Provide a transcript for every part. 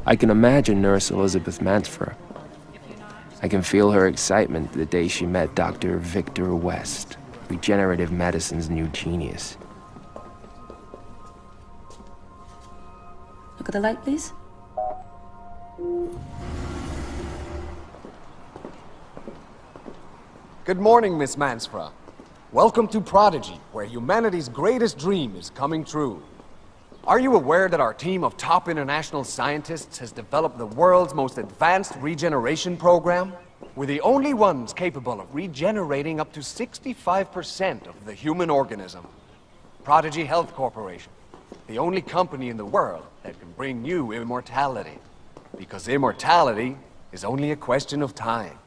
I can imagine Nurse Elizabeth Mansfer. I can feel her excitement the day she met Dr. Victor West, regenerative medicine's new genius. Look at the light, please. Good morning, Miss Mansfra. Welcome to Prodigy, where humanity's greatest dream is coming true. Are you aware that our team of top international scientists has developed the world's most advanced regeneration program? We're the only ones capable of regenerating up to 65% of the human organism. Prodigy Health Corporation, the only company in the world that can bring you immortality. Because immortality is only a question of time.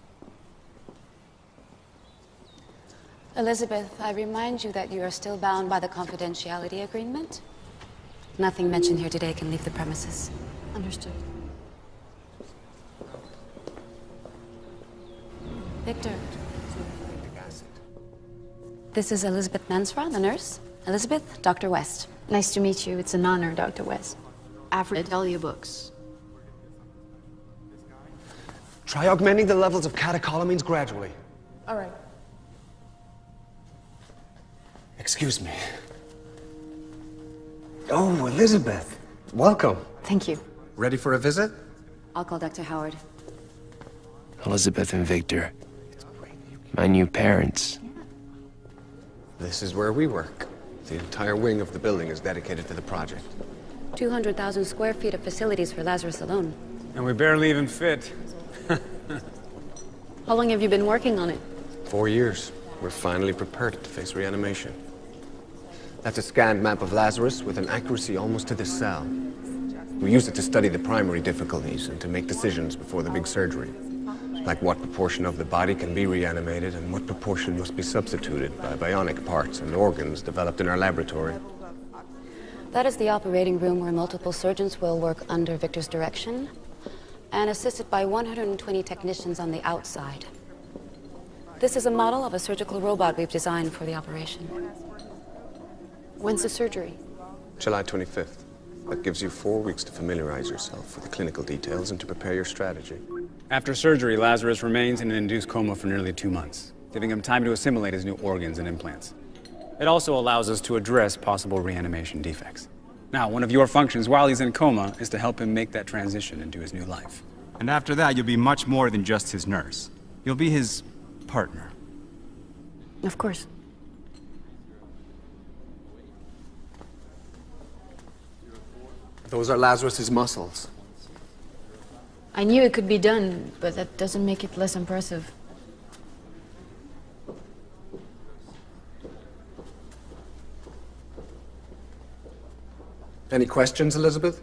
Elizabeth, I remind you that you are still bound by the confidentiality agreement. Nothing mentioned here today can leave the premises. Understood. Victor. This is Elizabeth Mansfra, the nurse. Elizabeth, Dr. West. Nice to meet you. It's an honor, Dr. West. Aphrodite books. Try augmenting the levels of catecholamines gradually. All right. Excuse me. Oh, Elizabeth. Welcome. Thank you. Ready for a visit? I'll call Dr. Howard. Elizabeth and Victor. My new parents. This is where we work. The entire wing of the building is dedicated to the project. 200,000 square feet of facilities for Lazarus alone. And we barely even fit. How long have you been working on it? 4 years. We're finally prepared to face reanimation. That's a scanned map of Lazarus with an accuracy almost to the cell. We use it to study the primary difficulties and to make decisions before the big surgery. Like what proportion of the body can be reanimated and what proportion must be substituted by bionic parts and organs developed in our laboratory. That is the operating room where multiple surgeons will work under Victor's direction and assisted by 120 technicians on the outside. This is a model of a surgical robot we've designed for the operation. When's the surgery? July 25th. That gives you 4 weeks to familiarize yourself with the clinical details and to prepare your strategy. After surgery, Lazarus remains in an induced coma for nearly 2 months, giving him time to assimilate his new organs and implants. It also allows us to address possible reanimation defects. Now, one of your functions while he's in coma is to help him make that transition into his new life. And after that, you'll be much more than just his nurse. You'll be his partner. Of course. Those are Lazarus's muscles. I knew it could be done, but that doesn't make it less impressive. Any questions, Elizabeth?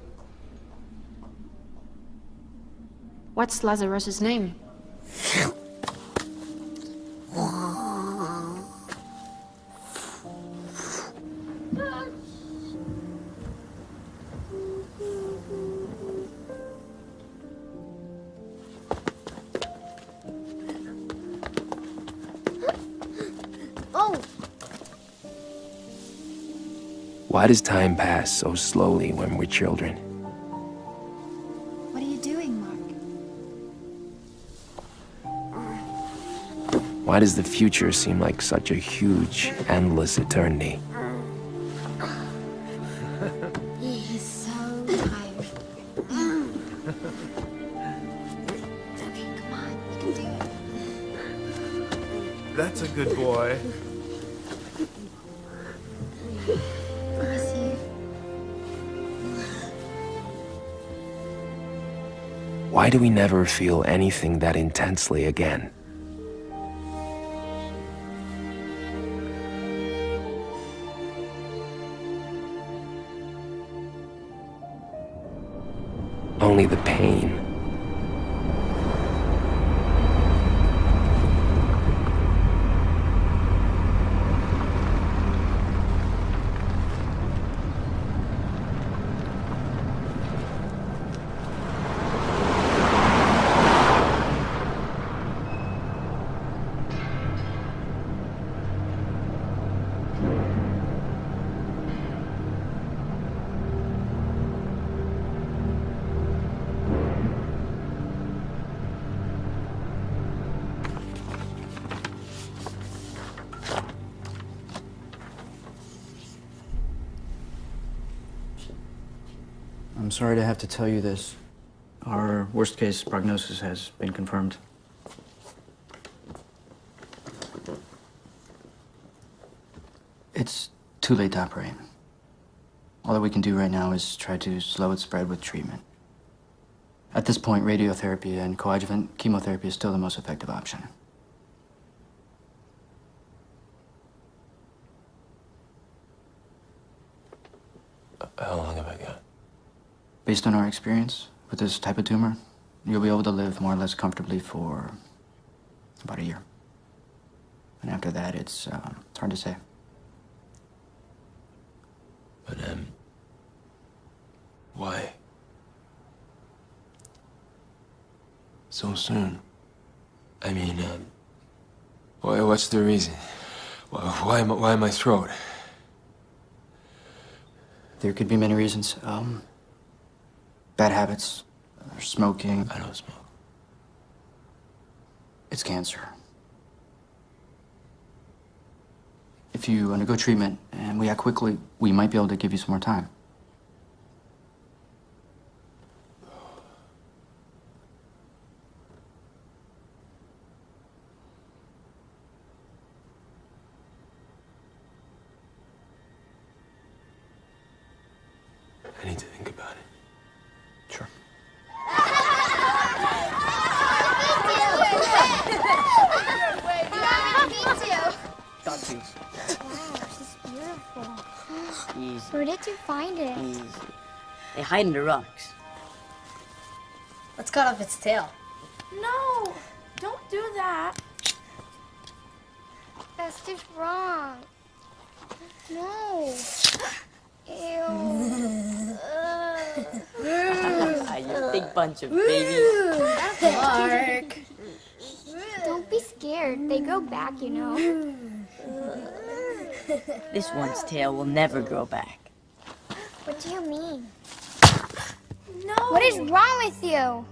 What's Lazarus's name? Why does time pass so slowly when we're children? What are you doing, Mark? Why does the future seem like such a huge, endless eternity? He's so tired. Okay, come on, you can do it. That's a good boy. Let me see. Why do we never feel anything that intensely again? Only the pain. sorry to have to tell you this. Our worst case prognosis has been confirmed. It's too late to operate. All that we can do right now is try to slow its spread with treatment. At this point, radiotherapy and coadjuvant chemotherapy is still the most effective option. How long have I got? Based on our experience with this type of tumor, you'll be able to live more or less comfortably for about a year. And after that, it's hard to say. But, why? So soon? I mean, what's the reason? Why my throat? There could be many reasons. Bad habits, smoking. I don't smoke. It's cancer. If you undergo treatment and we act quickly, we might be able to give you some more time. I need to think about it. Sure. Wow, she's beautiful. Easy. Where did you find it? Easy. They hide in the rocks. Let's cut off its tail. No! Don't do that. That's just wrong. No. Ew. You big bunch of babies. Mark. Don't be scared. They grow back, you know. This one's tail will never grow back. What do you mean? No. What is wrong with you?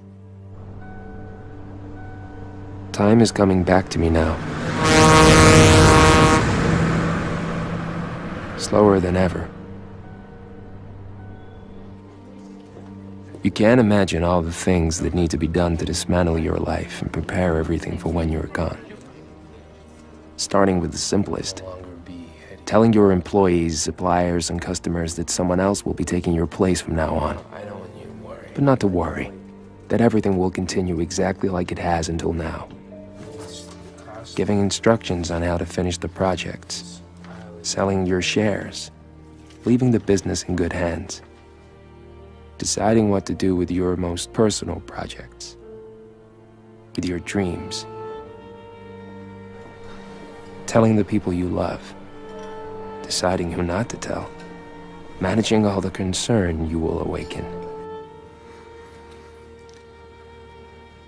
Time is coming back to me now. Slower than ever. You can't imagine all the things that need to be done to dismantle your life and prepare everything for when you're gone. Starting with the simplest. Telling your employees, suppliers, and customers that someone else will be taking your place from now on. But not to worry, that everything will continue exactly like it has until now. Giving instructions on how to finish the projects. Selling your shares. Leaving the business in good hands. Deciding what to do with your most personal projects. With your dreams. Telling the people you love. Deciding who not to tell. Managing all the concern you will awaken.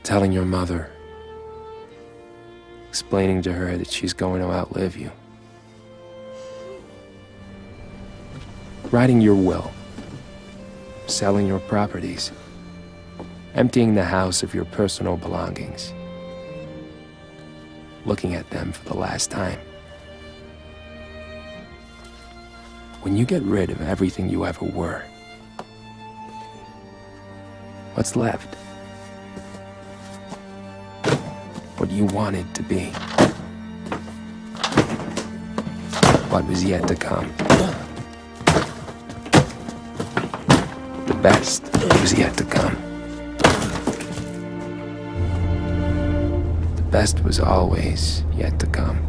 Telling your mother. Explaining to her that she's going to outlive you. Writing your will. Selling your properties. Emptying the house of your personal belongings. Looking at them for the last time. When you get rid of everything you ever were, what's left? What you wanted to be. What was yet to come. The best was yet to come. The best was always yet to come.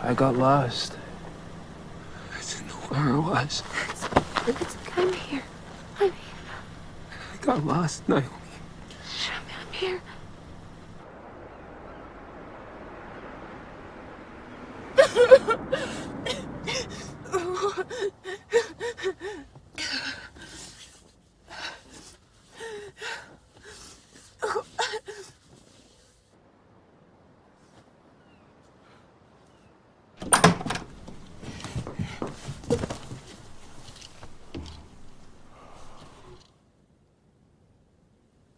I got lost. I didn't know where I was. It's okay, I'm here. I'm here. I got lost, Naomi.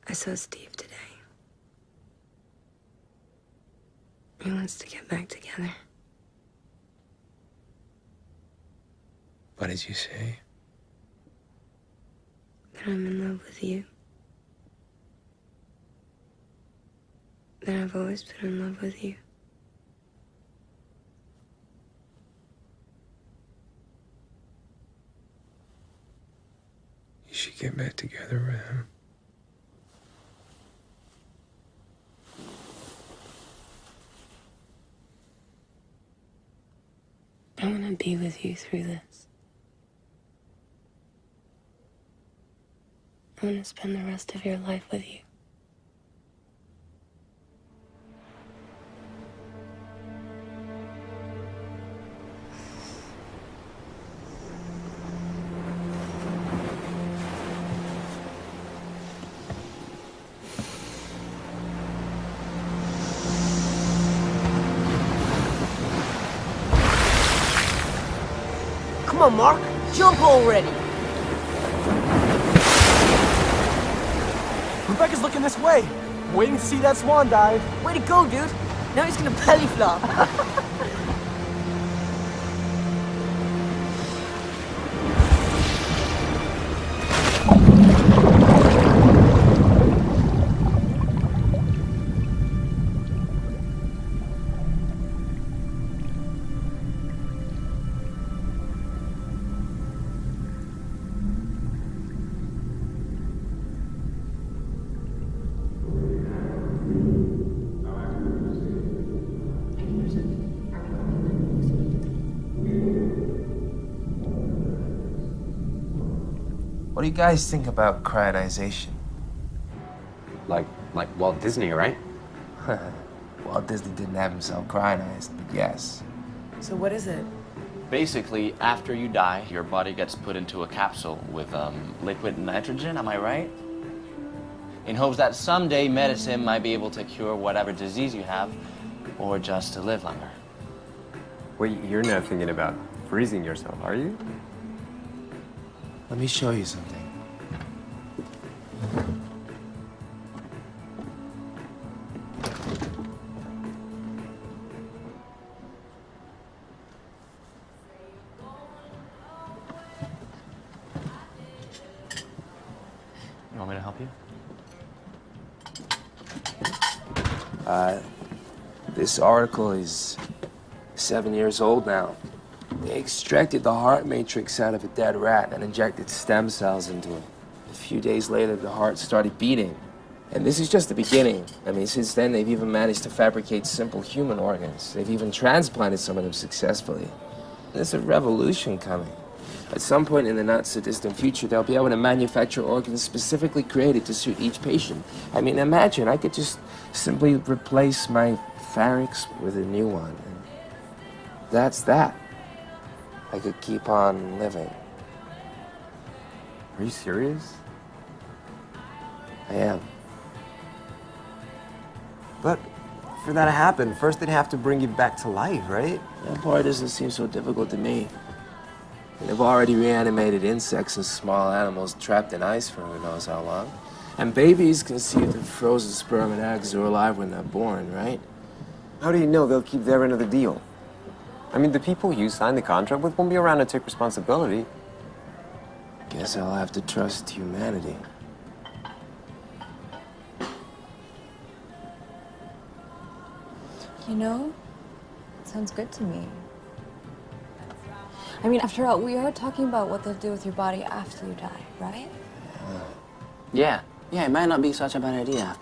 I saw Steve today. He wants to get back together. What did you say? That I'm in love with you. That I've always been in love with you. You should get back together with him. I want to be with you through this. I want to spend the rest of your life with you. Come on, Mark. Jump already. Rebecca's looking this way. Waiting to see that swan dive. Way to go, dude. Now he's gonna belly flop. What do you guys think about cryogenization? Like Walt Disney, right? Walt Disney didn't have himself cryogenized, but yes. So what is it? Basically, after you die, your body gets put into a capsule with liquid nitrogen, am I right? In hopes that someday medicine might be able to cure whatever disease you have, or just to live longer. Wait, you're not thinking about freezing yourself, are you? Let me show you something. You want me to help you? This article is 7 years old now. They extracted the heart matrix out of a dead rat and injected stem cells into it. A few days later, the heart started beating. And this is just the beginning. I mean, since then, they've even managed to fabricate simple human organs. They've even transplanted some of them successfully. There's a revolution coming. At some point in the not-so-distant future, they'll be able to manufacture organs specifically created to suit each patient. I mean, imagine, I could just simply replace my pharynx with a new one. And that's that. I could keep on living. Are you serious? I am. But for that to happen, first they'd have to bring you back to life, right? That part doesn't seem so difficult to me. And they've already reanimated insects and small animals trapped in ice for who knows how long. And babies conceived of frozen sperm and eggs are alive when they're born, right? How do you know they'll keep their end of the deal? I mean, the people you signed the contract with won't be around to take responsibility. Guess I'll have to trust humanity. You know, it sounds good to me. I mean, after all, we are talking about what they'll do with your body after you die, right? Yeah, it might not be such a bad idea.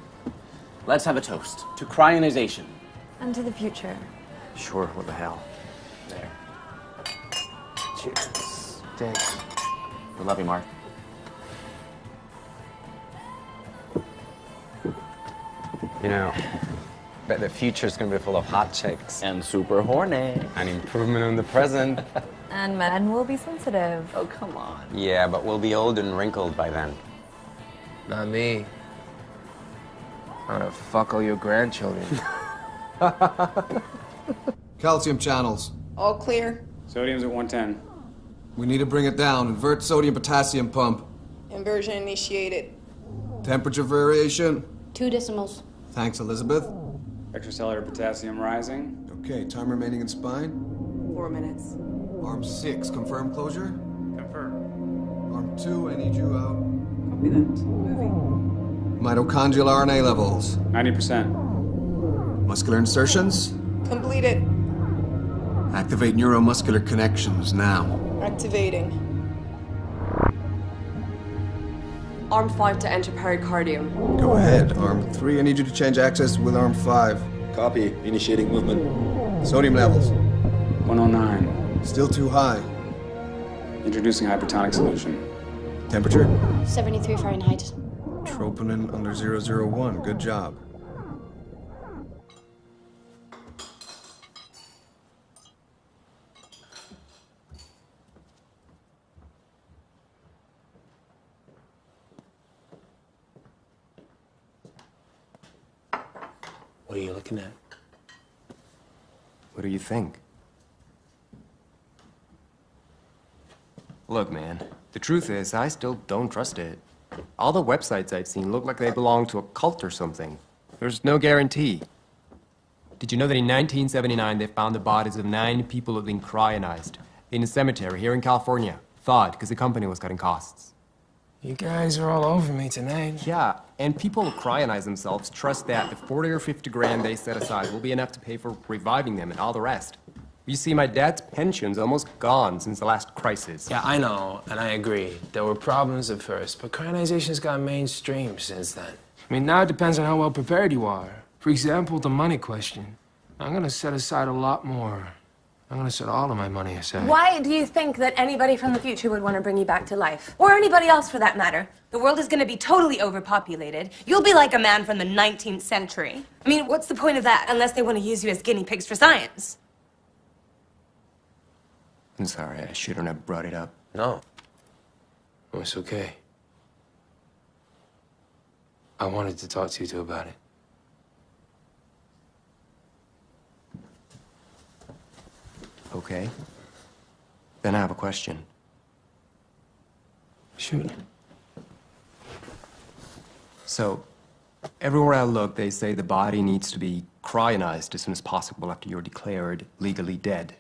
Let's have a toast to cryogenization. And to the future. Sure, what the hell. There. Cheers. Thanks. We love you, Mark. You know, Bet the future's gonna be full of hot chicks. And super horny. An improvement on the present. And men will be sensitive. Oh, come on. Yeah, but we'll be old and wrinkled by then. Not me. I'm gonna fuck all your grandchildren. Calcium channels. All clear. Sodium's at 110. We need to bring it down. Invert sodium-potassium pump. Inversion initiated. Temperature variation. 2 decimals. Thanks, Elizabeth. Extracellular potassium rising. Okay, time remaining in spine. 4 minutes. Arm 6, confirm closure. Confirm. Arm 2, I need you out. Copy that. Moving. Mitochondrial RNA levels. 90%. Muscular insertions. Completed. Activate neuromuscular connections now. Activating. Arm 5 to enter pericardium. Go ahead. Arm 3, I need you to change access with Arm 5. Copy. Initiating movement. Sodium levels. 109. Still too high. Introducing hypertonic solution. Temperature? 73 Fahrenheit. Troponin under 001. Good job. What are you looking at? What do you think? Look, man, the truth is, I still don't trust it. All the websites I've seen look like they belong to a cult or something. There's no guarantee. Did you know that in 1979 they found the bodies of 9 people who'd been cryogenized in a cemetery here in California? Thawed because the company was cutting costs. You guys are all over me tonight. Yeah, and people who cryonize themselves trust that the 40 or 50 grand they set aside will be enough to pay for reviving them and all the rest. You see, my dad's pension's almost gone since the last crisis. Yeah, I know, and I agree. There were problems at first, but cryonization's gone mainstream since then. I mean, now it depends on how well prepared you are. For example, the money question. I'm gonna set aside a lot more. I'm gonna set all of my money aside. Why do you think that anybody from the future would want to bring you back to life? Or anybody else, for that matter? The world is going to be totally overpopulated. You'll be like a man from the 19th century. I mean, what's the point of that unless they want to use you as guinea pigs for science? I'm sorry, I shouldn't have brought it up. No. Oh, it's okay. I wanted to talk to you two about it. Okay. Then I have a question. Shoot. So, everywhere I look, they say the body needs to be cryogenized as soon as possible after you're declared legally dead.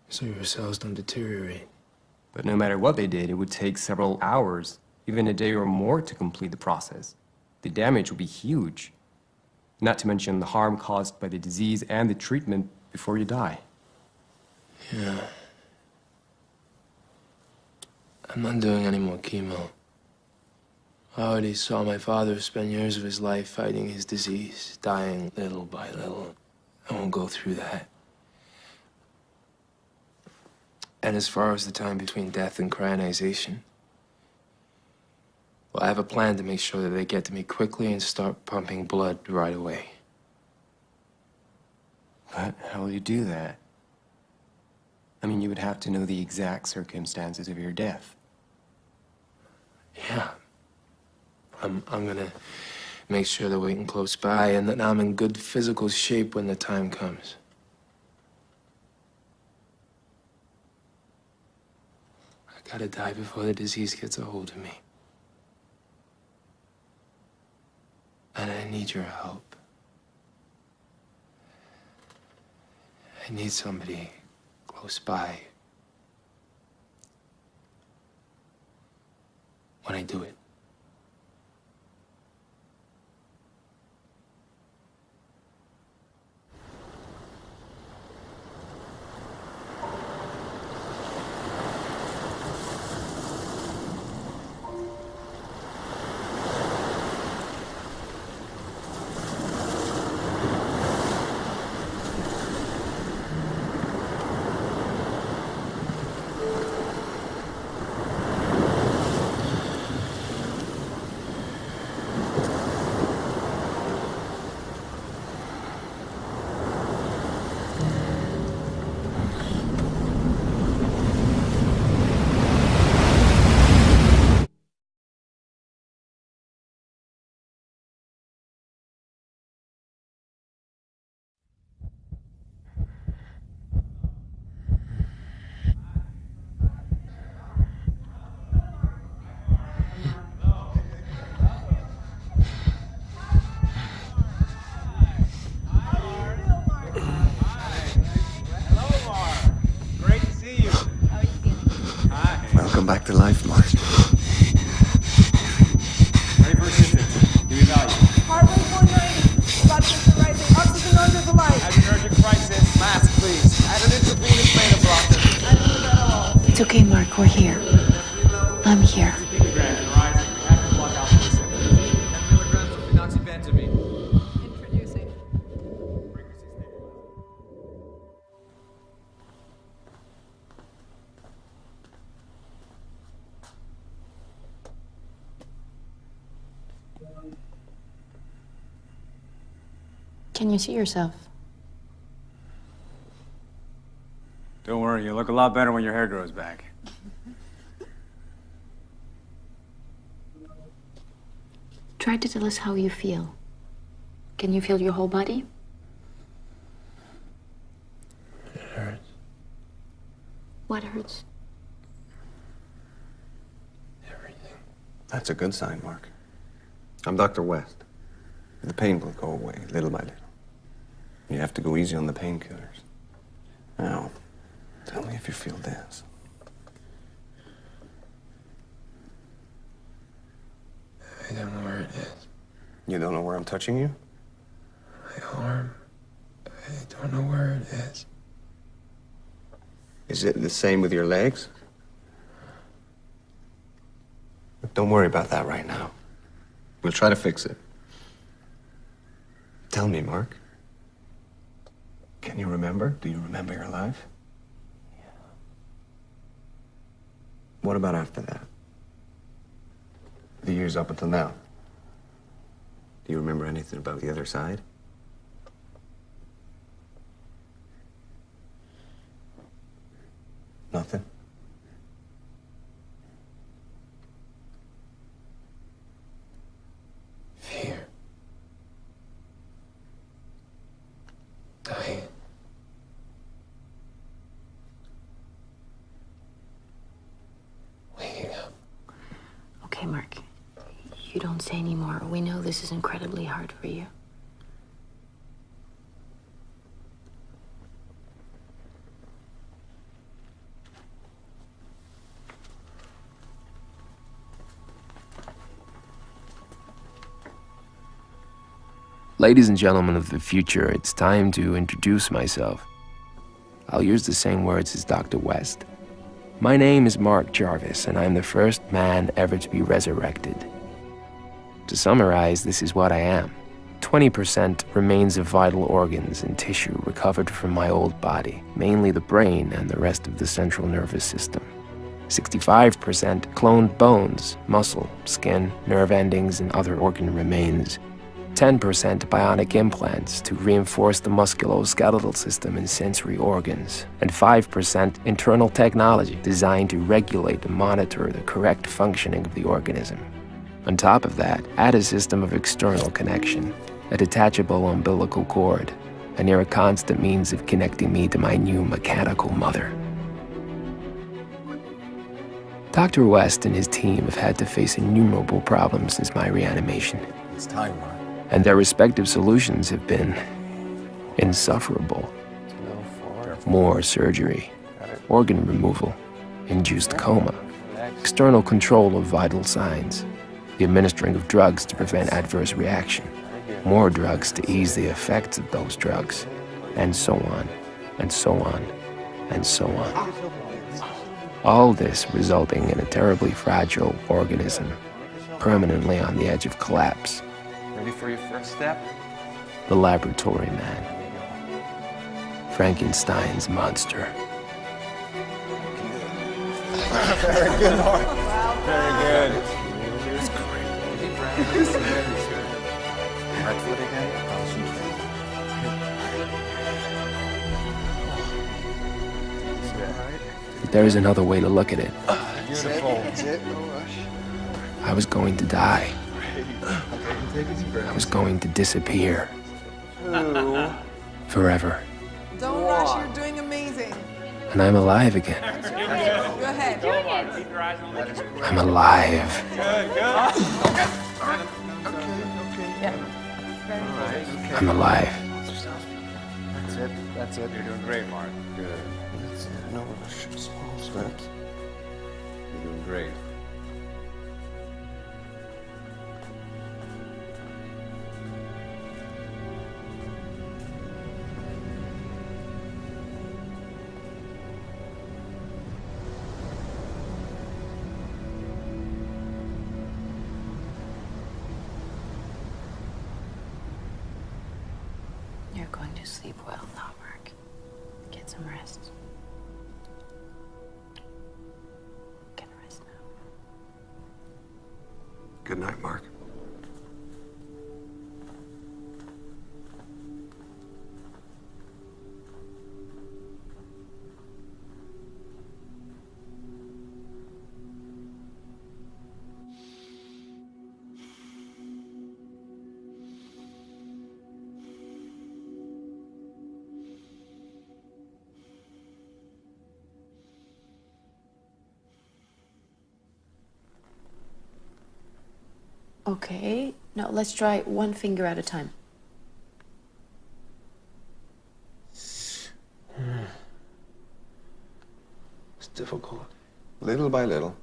So your cells don't deteriorate. But no matter what they did, it would take several hours, even a day or more, to complete the process. The damage would be huge. Not to mention the harm caused by the disease and the treatment before you die. Yeah. I'm not doing any more chemo. I already saw my father spend years of his life fighting his disease, dying little by little. I won't go through that. And as far as the time between death and cryogenization, well, I have a plan to make sure that they get to me quickly and start pumping blood right away. But how will you do that? I mean, you would have to know the exact circumstances of your death. Yeah. I'm gonna make sure they're waiting close by and that I'm in good physical shape when the time comes. I gotta die before the disease gets a hold of me. And I need your help. I need somebody close by when I do it. come back to life, Mark. Ready for assistance. Give me value. Heart rate 190. Blood pressure rising. Oxygen under the light. Adrenergic crisis. Mask, please. Add an intravenous beta blocker. It's okay, Mark. We're here. I'm here. Can you see yourself? Don't worry, you look a lot better when your hair grows back. Try to tell us how you feel. Can you feel your whole body? It hurts. What hurts? Everything. That's a good sign, Mark. I'm Dr. West. The pain will go away little by little. You have to go easy on the painkillers. Now, tell me if you feel this. I don't know where it is. You don't know where I'm touching you? My arm. I don't know where it is. Is it the same with your legs? But don't worry about that right now. We'll try to fix it. Tell me, Mark. Can you remember? Do you remember your life? Yeah. What about after that? The years up until now? Do you remember anything about the other side? Nothing? Fear. Dying. Waking up. Okay, Mark. You don't say anymore. We know this is incredibly hard for you. Ladies and gentlemen of the future, it's time to introduce myself. I'll use the same words as Dr. West. My name is Mark Jarvis, and I'm the first man ever to be resurrected. To summarize, this is what I am. 20% remains of vital organs and tissue recovered from my old body, mainly the brain and the rest of the central nervous system. 65% cloned bones, muscle, skin, nerve endings, and other organ remains. 10% bionic implants to reinforce the musculoskeletal system and sensory organs, and 5% internal technology designed to regulate and monitor the correct functioning of the organism. On top of that, add a system of external connection, a detachable umbilical cord, a near constant means of connecting me to my new mechanical mother. Dr. West and his team have had to face innumerable problems since my reanimation. It's time, Mark. And their respective solutions have been insufferable. More surgery, organ removal, induced coma, external control of vital signs, the administering of drugs to prevent adverse reaction, more drugs to ease the effects of those drugs, and so on, and so on, and so on. All this resulting in a terribly fragile organism, permanently on the edge of collapse. Ready for your first step? The laboratory man. Frankenstein's monster. Very good, Mark. Very good. But there is another way to look at it. Beautiful. I was going to die. I was going to disappear. Forever. Don't rush, you're doing amazing. And I'm alive again. Go ahead. I'm alive. I'm alive. That's it. You're doing great, Mark. Good. That's it. No rush. Small steps. You're doing great. You're going to sleep well now, Mark. Get some rest. Get rest now. Good night, Mark. Okay, now let's try one finger at a time. It's difficult. Little by little.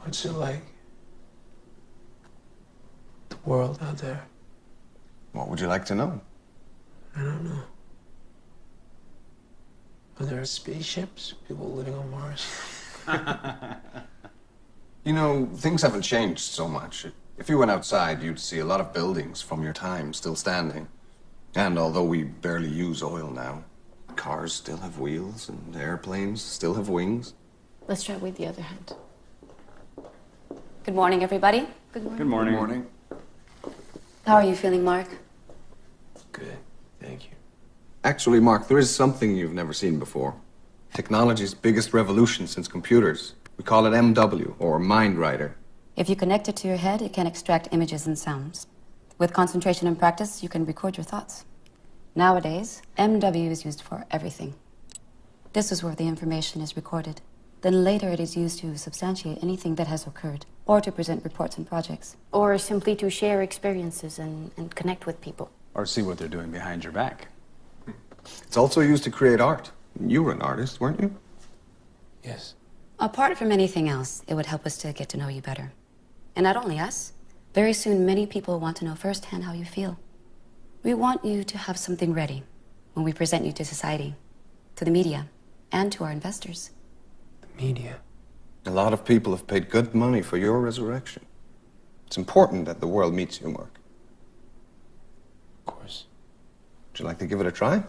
What's it like? The world out there? What would you like to know? I don't know. Are there spaceships? People living on Mars? You know, things haven't changed so much. If you went outside, you'd see a lot of buildings from your time still standing. And although we barely use oil now, cars still have wheels and airplanes still have wings. Let's try with the other hand. Good morning, everybody. Good morning. Good morning. Good morning. How are you feeling, Mark? Good, thank you. Actually, Mark, there is something you've never seen before. Technology's biggest revolution since computers. We call it MW, or Mind Writer. If you connect it to your head, it can extract images and sounds. With concentration and practice, you can record your thoughts. Nowadays, MW is used for everything. This is where the information is recorded. Then later it is used to substantiate anything that has occurred, or to present reports and projects. Or simply to share experiences and connect with people. Or see what they're doing behind your back. It's also used to create art. You were an artist, weren't you? Yes. Apart from anything else, it would help us to get to know you better. And not only us, very soon many people want to know firsthand how you feel. We want you to have something ready when we present you to society, to the media, and to our investors. The media? A lot of people have paid good money for your resurrection. It's important that the world meets you, Mark. Of course. Would you like to give it a try?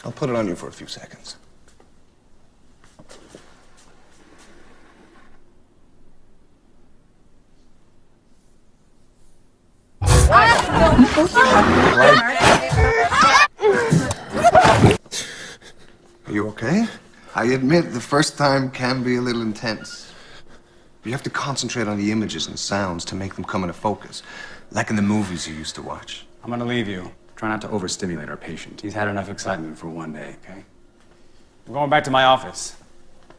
I'll put it on you for a few seconds. Are you okay? I admit the first time can be a little intense. But you have to concentrate on the images and sounds to make them come into focus, like in the movies you used to watch. I'm gonna leave you. Try not to overstimulate our patient. He's had enough excitement for one day, okay? I'm going back to my office.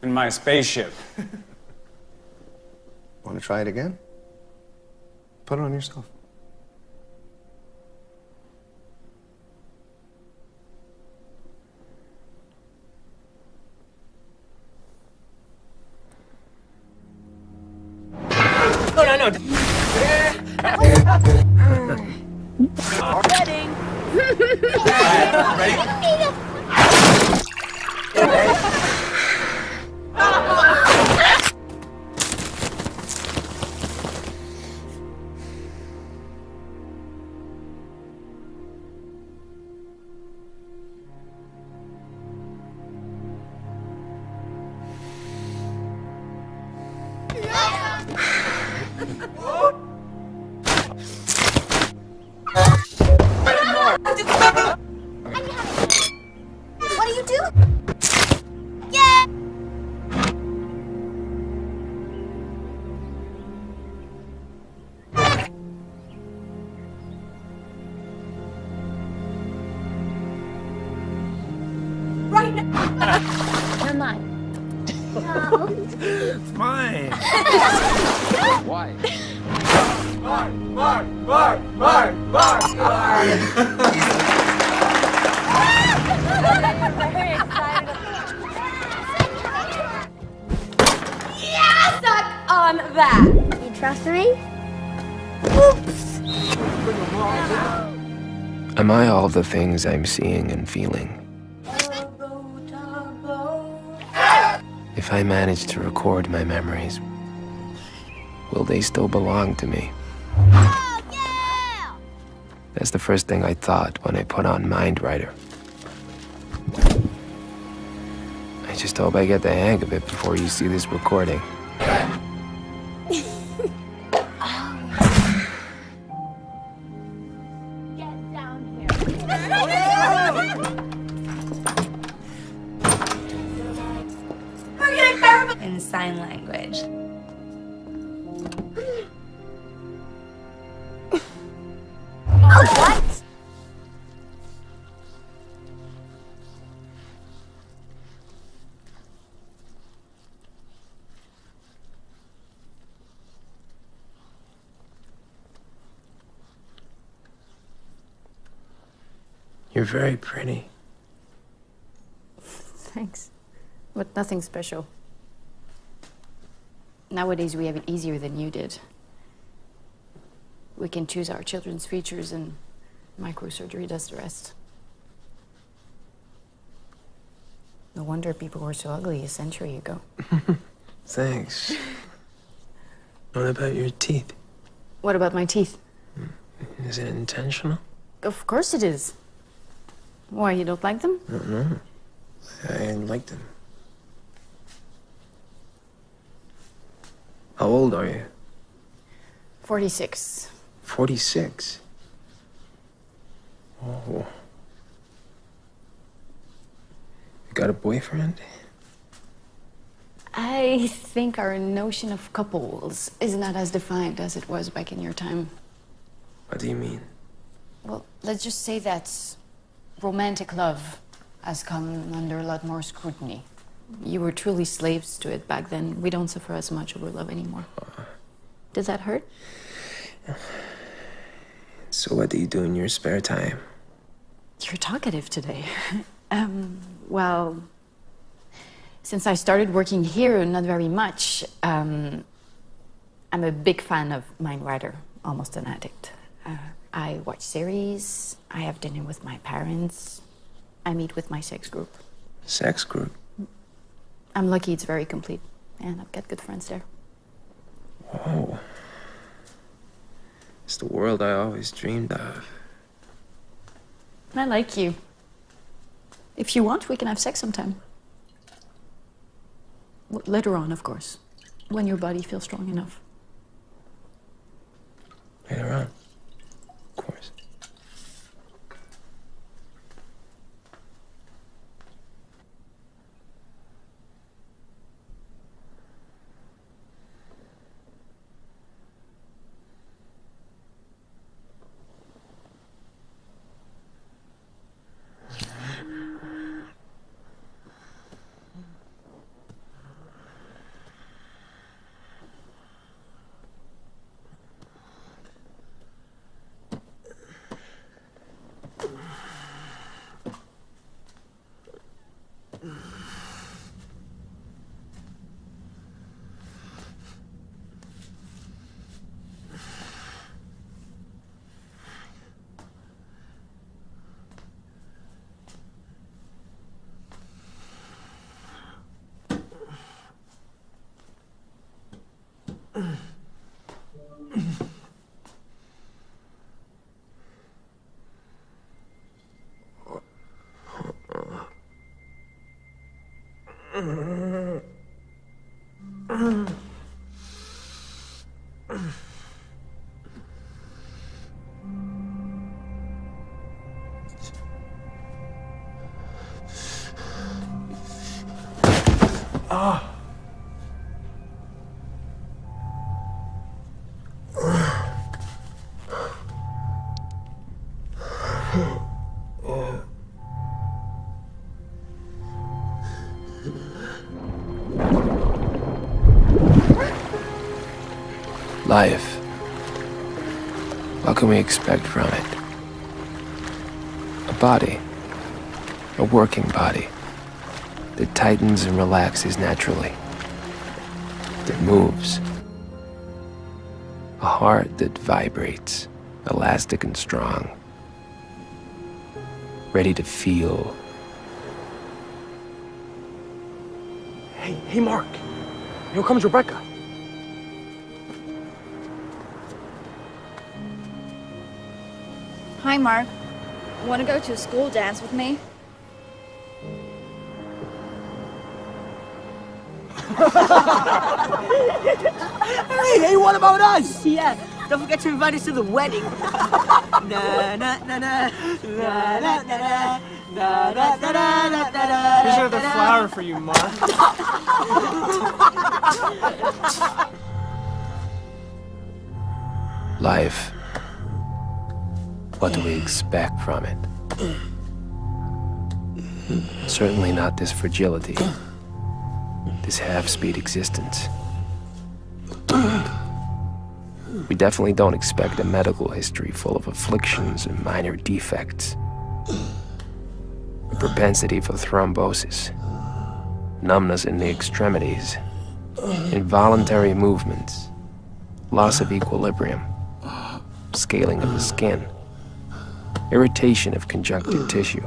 In my spaceship. Want to try it again? Put it on yourself. No. Wedding. What are you doing? Yeah! Right now. You're mine. No. It's mine. Why? Mark! Mark! Mark! Mark! Very excited. Yeah, suck on that. You trust me? Am I all the things I'm seeing and feeling? If I manage to record my memories, will they still belong to me? That's the first thing I thought when I put on Mindwriter. I just hope I get the hang of it before you see this recording. In sign language. What? You're very pretty. Thanks. But nothing special. Nowadays, we have it easier than you did. We can choose our children's features and microsurgery does the rest. No wonder people were so ugly a century ago. Thanks. What about your teeth? What about my teeth? Is it intentional? Of course it is. Why, you don't like them? No. I like them. How old are you? 46. 46? Oh. You got a boyfriend? I think our notion of couples is not as defined as it was back in your time. What do you mean? Well, let's just say that romantic love has come under a lot more scrutiny. You were truly slaves to it back then. We don't suffer as much over love anymore. Does that hurt? So what do you do in your spare time? You're talkative today. Well, since I started working here, not very much. I'm a big fan of Mindwriter, almost an addict. I watch series, I have dinner with my parents, I meet with my sex group. Sex group? I'm lucky it's very complete, and I've got good friends there. Whoa. It's the world I always dreamed of. I like you. If you want, we can have sex sometime. Later on, of course, when your body feels strong enough. Later on. Of course. Life. What can we expect from it? A body. A working body. That tightens and relaxes naturally. That moves. A heart that vibrates, elastic and strong. Ready to feel. Hey, Mark. Here comes Rebecca. Hi, Mark. Want to go to a school dance with me? Hey, what about us? Yeah, don't forget to invite us to the wedding. Na na na na na na na na na na na na. Here's another flower for you, Mark. Life. What do we expect from it? Certainly not this fragility. This half-speed existence. We definitely don't expect a medical history full of afflictions and minor defects. A propensity for thrombosis, numbness in the extremities, involuntary movements, loss of equilibrium, scaling of the skin, irritation of conjunctive tissue,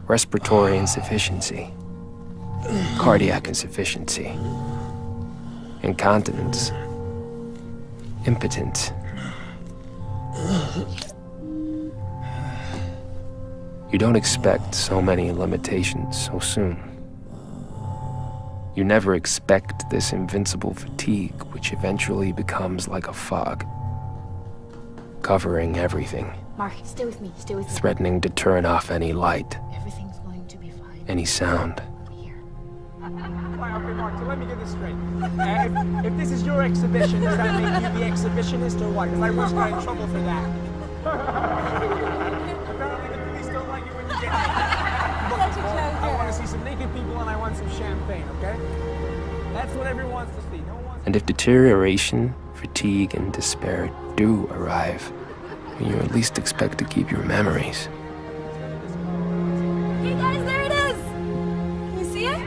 respiratory insufficiency, cardiac insufficiency, incontinence, impotence. You don't expect so many limitations so soon. You never expect this invincible fatigue, which eventually becomes like a fog, covering everything, Mark, stay with me, stay with me. threatening to turn off any light, Everything's going to be fine. any sound. Okay, Mark, so let me get this straight. If this is your exhibition, does that make you the exhibitionist or what? Because I wish I got in trouble for that. Apparently the police don't like it when you get I want to see some naked people and I want some champagne, okay? That's what everyone wants to see. No one wants And if deterioration, fatigue, and despair do arrive, you at least expect to keep your memories. Hey guys, there it is! Can you see it?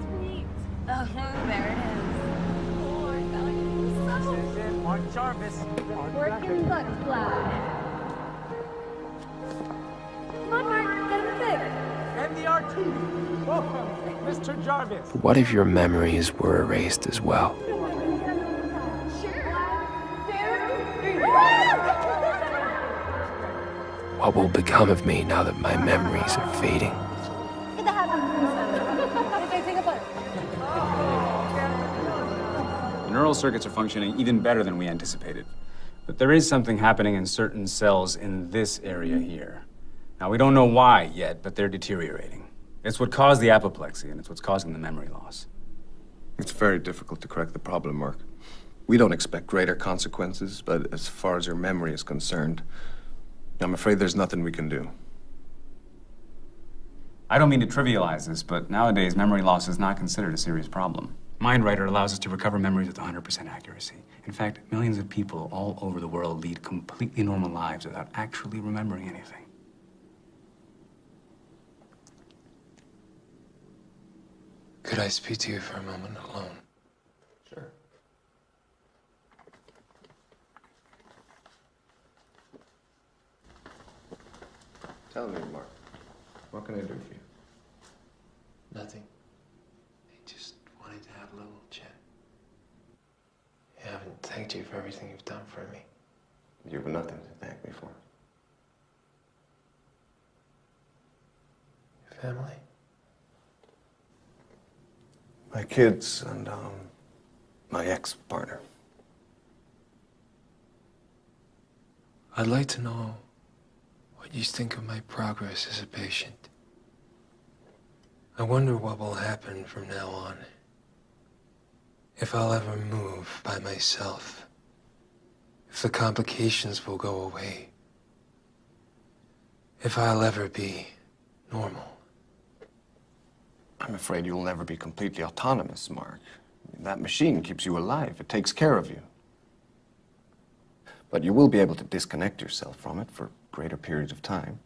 Sweet. Oh, there it is. Oh my god, This is it, Mark Jarvis. working butterfly. Come on, Mark, get him fixed. And the RT. Welcome, Mr. Jarvis. But what if your memories were erased as well? What will become of me now that my memories are fading? The neural circuits are functioning even better than we anticipated. But there is something happening in certain cells in this area here. Now, we don't know why yet, but they're deteriorating. It's what caused the apoplexy, and it's what's causing the memory loss. It's very difficult to correct the problem, Mark. We don't expect greater consequences, but as far as your memory is concerned, I'm afraid there's nothing we can do. I don't mean to trivialize this, but nowadays memory loss is not considered a serious problem. MindWriter allows us to recover memories with 100% accuracy. In fact, millions of people all over the world lead completely normal lives without actually remembering anything. Could I speak to you for a moment alone? Sure. Tell me, Mark. What can I do for you? Nothing. I just wanted to have a little chat. I haven't thanked you for everything you've done for me. You've nothing to thank me for. Your family? My kids and, my ex-partner. I'd like to know what you think of my progress as a patient. I wonder what will happen from now on. If I'll ever move by myself. If the complications will go away. If I'll ever be normal. I'm afraid you'll never be completely autonomous, Mark. That machine keeps you alive. It takes care of you. But you will be able to disconnect yourself from it for greater periods of time.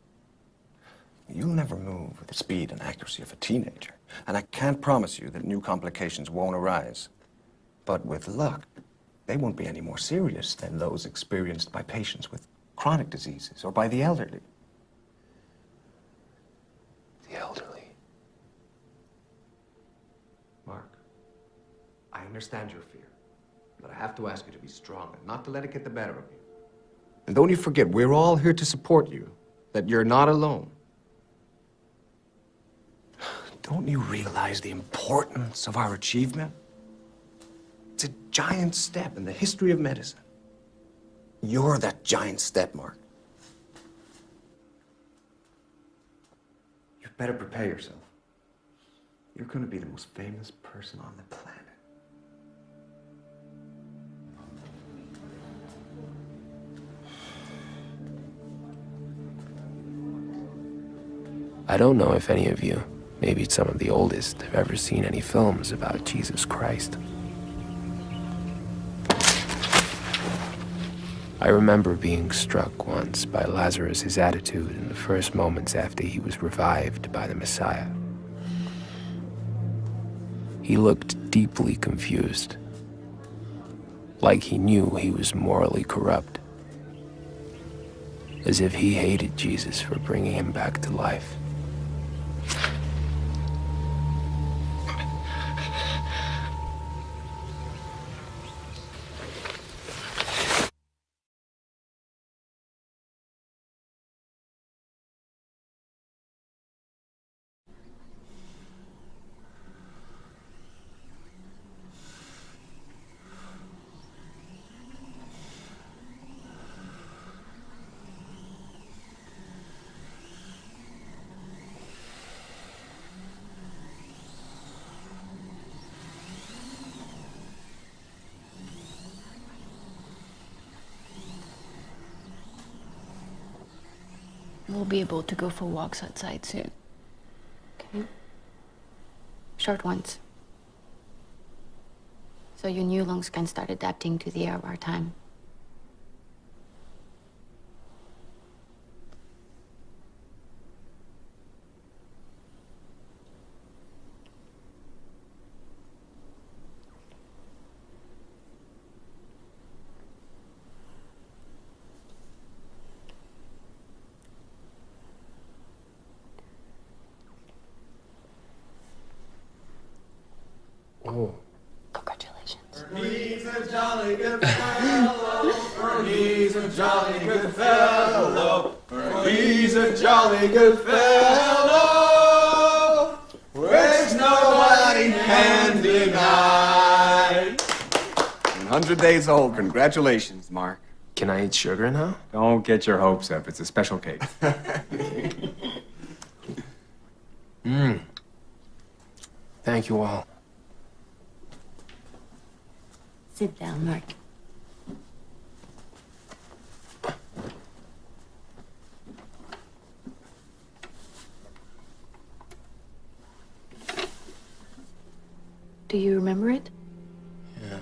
You'll never move with the speed and accuracy of a teenager, and I can't promise you that new complications won't arise. But with luck, they won't be any more serious than those experienced by patients with chronic diseases or by the elderly. The elderly. Mark, I understand your fear, but I have to ask you to be strong and not to let it get the better of you. And don't you forget, we're all here to support you, that you're not alone. Don't you realize the importance of our achievement? It's a giant step in the history of medicine. You're that giant step, Mark. You better prepare yourself. You're going to be the most famous person on the planet. I don't know if any of you, maybe some of the oldest, have ever seen any films about Jesus Christ. I remember being struck once by Lazarus' attitude in the first moments after he was revived by the Messiah. He looked deeply confused, like he knew he was morally corrupt, as if he hated Jesus for bringing him back to life. We'll be able to go for walks outside soon. Okay? Short ones. So your new lungs can start adapting to the air of our time. Oh. Congratulations. He's a jolly good fellow. He's a jolly good fellow. He's a jolly good fellow. Which nobody can deny. 100 days old. Congratulations, Mark. Can I eat sugar now? Don't get your hopes up. It's a special cake. Thank you all. Sit down, Mark. Do you remember it? Yeah.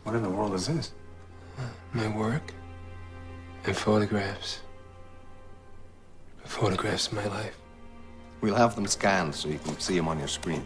What in the world is this? My work and photographs. Photographs of my life. We'll have them scanned so you can see them on your screen.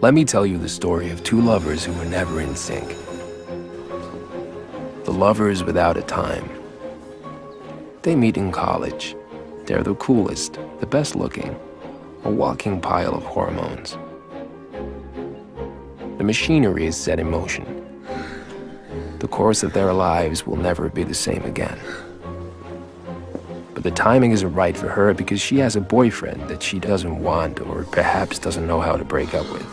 let me tell you the story of two lovers who were never in sync. The lovers without a time. They meet in college. They're the coolest, the best looking, a walking pile of hormones. The machinery is set in motion. The course of their lives will never be the same again. But the timing isn't right for her because she has a boyfriend that she doesn't want or perhaps doesn't know how to break up with.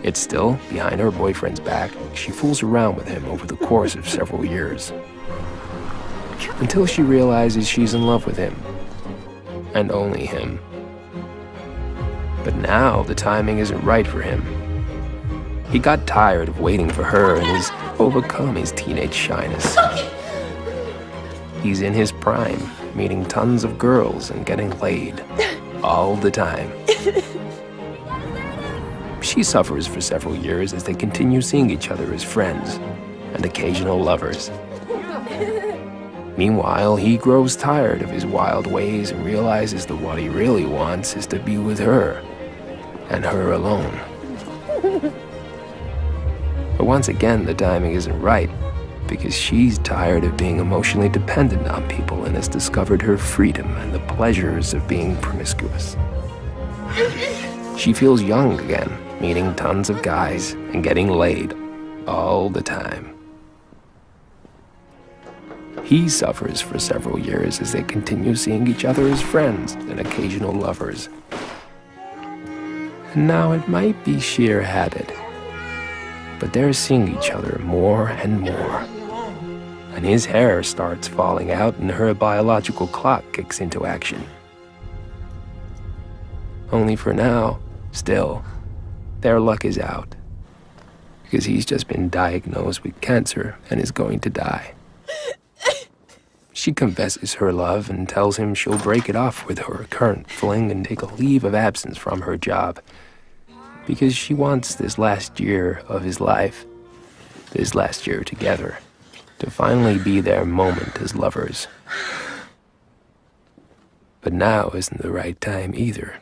Yet still, behind her boyfriend's back, she fools around with him over the course of several years. Until she realizes she's in love with him. And only him. But now the timing isn't right for him. He got tired of waiting for her and has overcome his teenage shyness. He's in his prime, meeting tons of girls and getting laid. All the time. She suffers for several years as they continue seeing each other as friends and occasional lovers. Meanwhile, he grows tired of his wild ways and realizes that what he really wants is to be with her, and her alone. But once again, the timing isn't right, because she's tired of being emotionally dependent on people and has discovered her freedom and the pleasures of being promiscuous. She feels young again, meeting tons of guys and getting laid all the time. He suffers for several years as they continue seeing each other as friends and occasional lovers. And now it might be sheer habit, but they're seeing each other more and more. And his hair starts falling out and her biological clock kicks into action. Only for now, still, their luck is out. Because he's just been diagnosed with cancer and is going to die. She confesses her love and tells him she'll break it off with her current fling and take a leave of absence from her job. Because she wants this last year of his life, this last year together, to finally be their moment as lovers. But now isn't the right time either,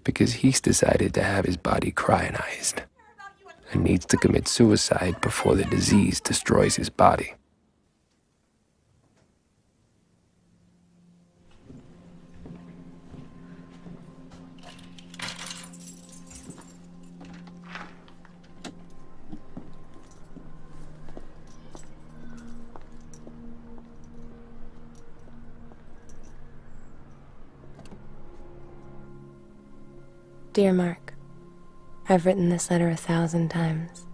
because he's decided to have his body cryogenized and needs to commit suicide before the disease destroys his body. Dear Mark, I've written this letter 1,000 times.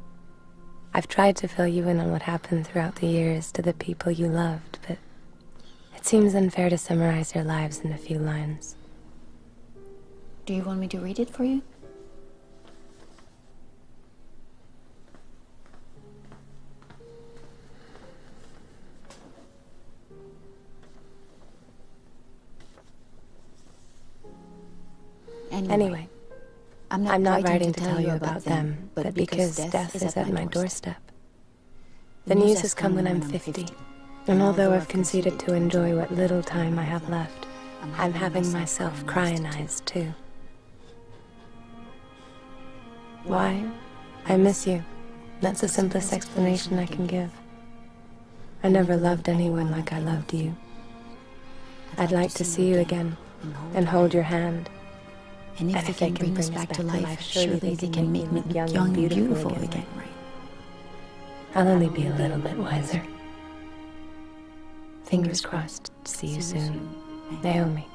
I've tried to fill you in on what happened throughout the years to the people you loved, but it seems unfair to summarize their lives in a few lines. Do you want me to read it for you? Anyway, I'm not writing to tell you about them, but because death is at my doorstep. The news has come when I'm 50, and although I've conceded to enjoy what little time I have left, I'm having myself cryogenized too. Why? I miss you. That's the simplest explanation I can give. I never loved anyone like I loved you. I'd like to see you again, and hold your hand. And if they can bring us back to life, surely they can make me young and beautiful again. I'll only be a little bit wiser. Fingers crossed. See you soon. Naomi.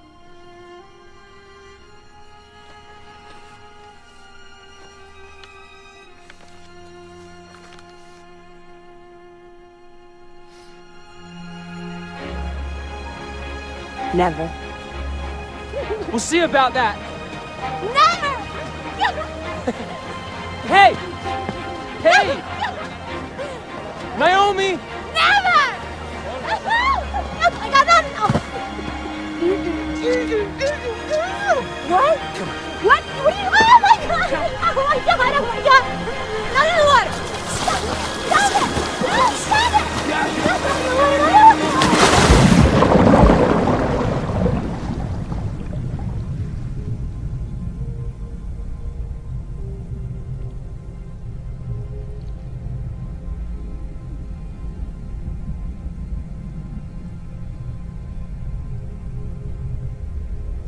Never. We'll see about that. Never! Hey! Hey! Naomi! Never! I got nothing. What? What? What are you? Oh my god! Oh my god! Oh my god! Not in the water! Stop it! Stop it! Not in the water!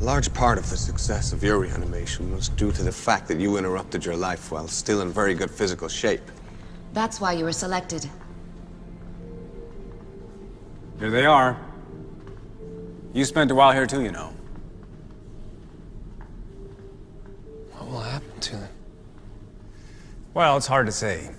A large part of the success of your reanimation was due to the fact that you interrupted your life while still in very good physical shape. That's why you were selected. Here they are. You spent a while here too, you know. What will happen to them? Well, it's hard to say.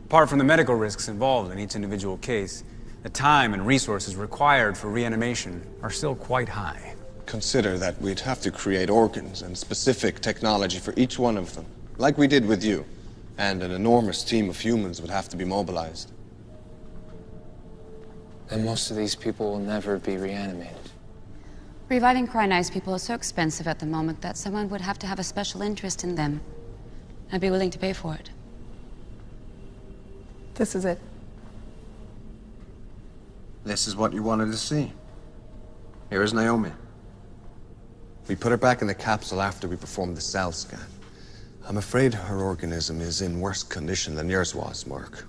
Apart from the medical risks involved in each individual case, the time and resources required for reanimation are still quite high. Consider that we'd have to create organs and specific technology for each one of them, like we did with you. And an enormous team of humans would have to be mobilized. And most of these people will never be reanimated. Reviving cryonized people is so expensive at the moment that someone would have to have a special interest in them and be willing to pay for it. This is it. This is what you wanted to see. Here is Naomi. We put her back in the capsule after we performed the cell scan. I'm afraid her organism is in worse condition than yours was, Mark.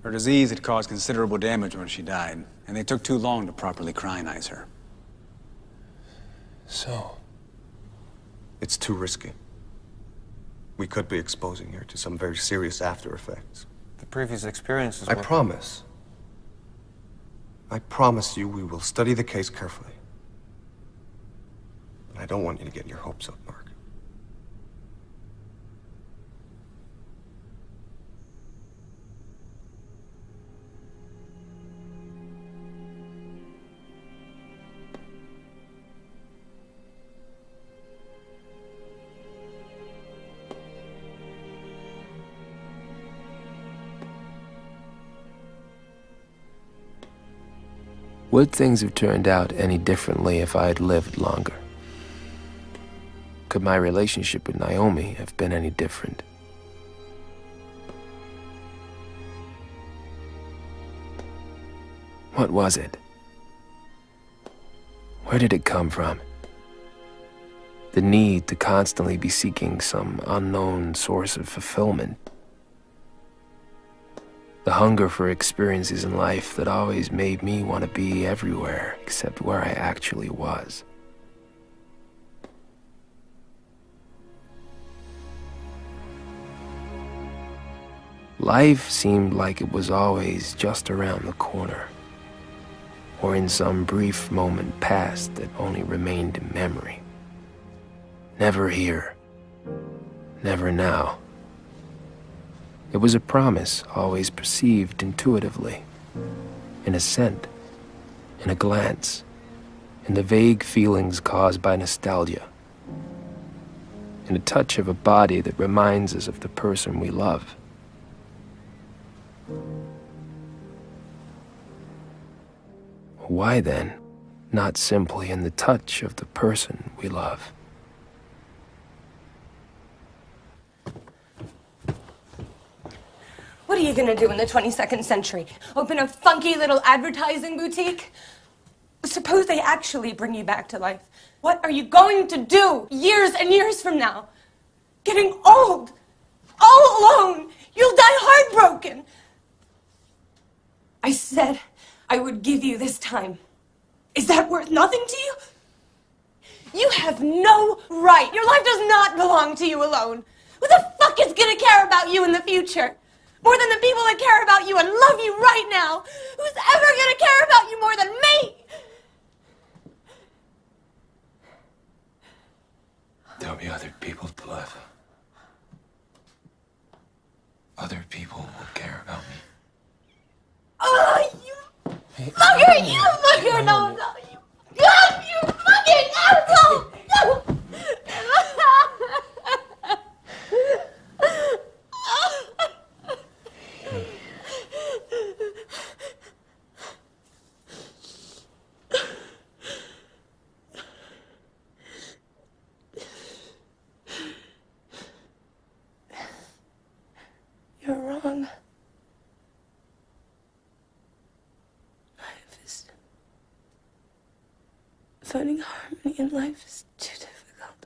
Her disease had caused considerable damage when she died, and they took too long to properly cryonize her. So? It's too risky. We could be exposing her to some very serious after effects. The previous experiences I promise you we will study the case carefully. But I don't want you to get your hopes up, Mark. Would things have turned out any differently if I had lived longer? Could my relationship with Naomi have been any different? What was it? Where did it come from? The need to constantly be seeking some unknown source of fulfillment. The hunger for experiences in life that always made me want to be everywhere except where I actually was. Life seemed like it was always just around the corner, or in some brief moment past that only remained in memory. Never here, never now. It was a promise always perceived intuitively, in a scent, in a glance, in the vague feelings caused by nostalgia, in a touch of a body that reminds us of the person we love. Why then, not simply in the touch of the person we love? What are you gonna do in the 22nd century? Open a funky little advertising boutique? Suppose they actually bring you back to life. What are you going to do years and years from now? Getting old, all alone. You'll die heartbroken. I said I would give you this time. Is that worth nothing to you? You have no right. Your life does not belong to you alone. Who the fuck is gonna care about you in the future? More than the people that care about you and love you right now. Who's ever gonna care about you more than me? There'll be other people to love. Other people will care about me. Oh, you fucker! You fucker! No, no, you fucking asshole! No! You're wrong. Finding harmony in life is too difficult.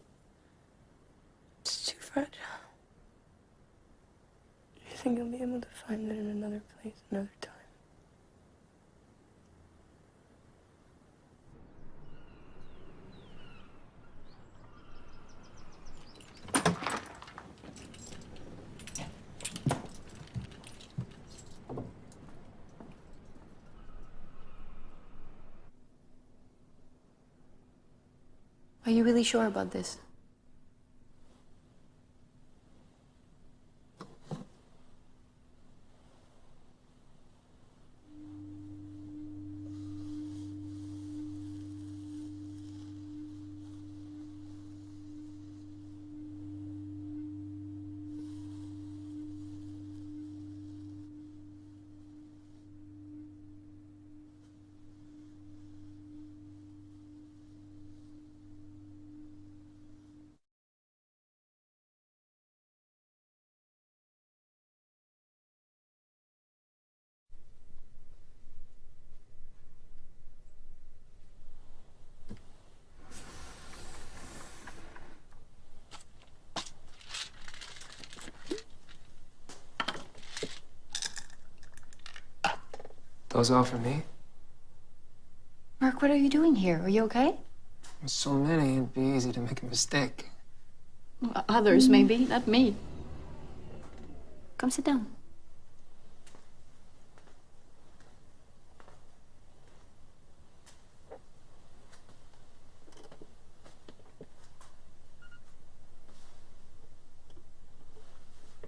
It's too fragile. You think you'll be able to find it in another place, another time? Are you really sure about this? Those all for me? Mark, what are you doing here? Are you okay? With so many, it'd be easy to make a mistake. Others, maybe, not me. Come sit down.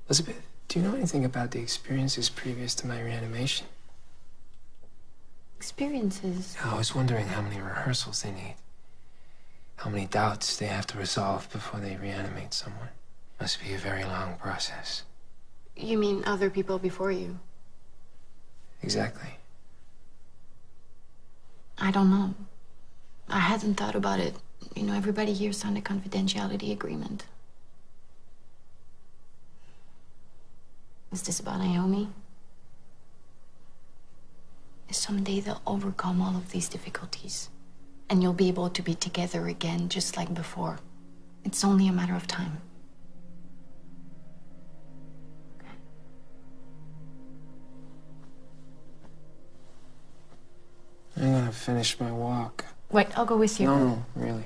Elizabeth, do you know anything about the experiences previous to my reanimation? Experiences? I was wondering how many rehearsals they need. How many doubts they have to resolve before they reanimate someone. Must be a very long process. You mean other people before you? Exactly. I don't know. I hadn't thought about it. You know, everybody here signed a confidentiality agreement. Is this about Naomi? Someday they'll overcome all of these difficulties, and you'll be able to be together again, just like before. It's only a matter of time. I'm gonna finish my walk. Wait, I'll go with you. No, really.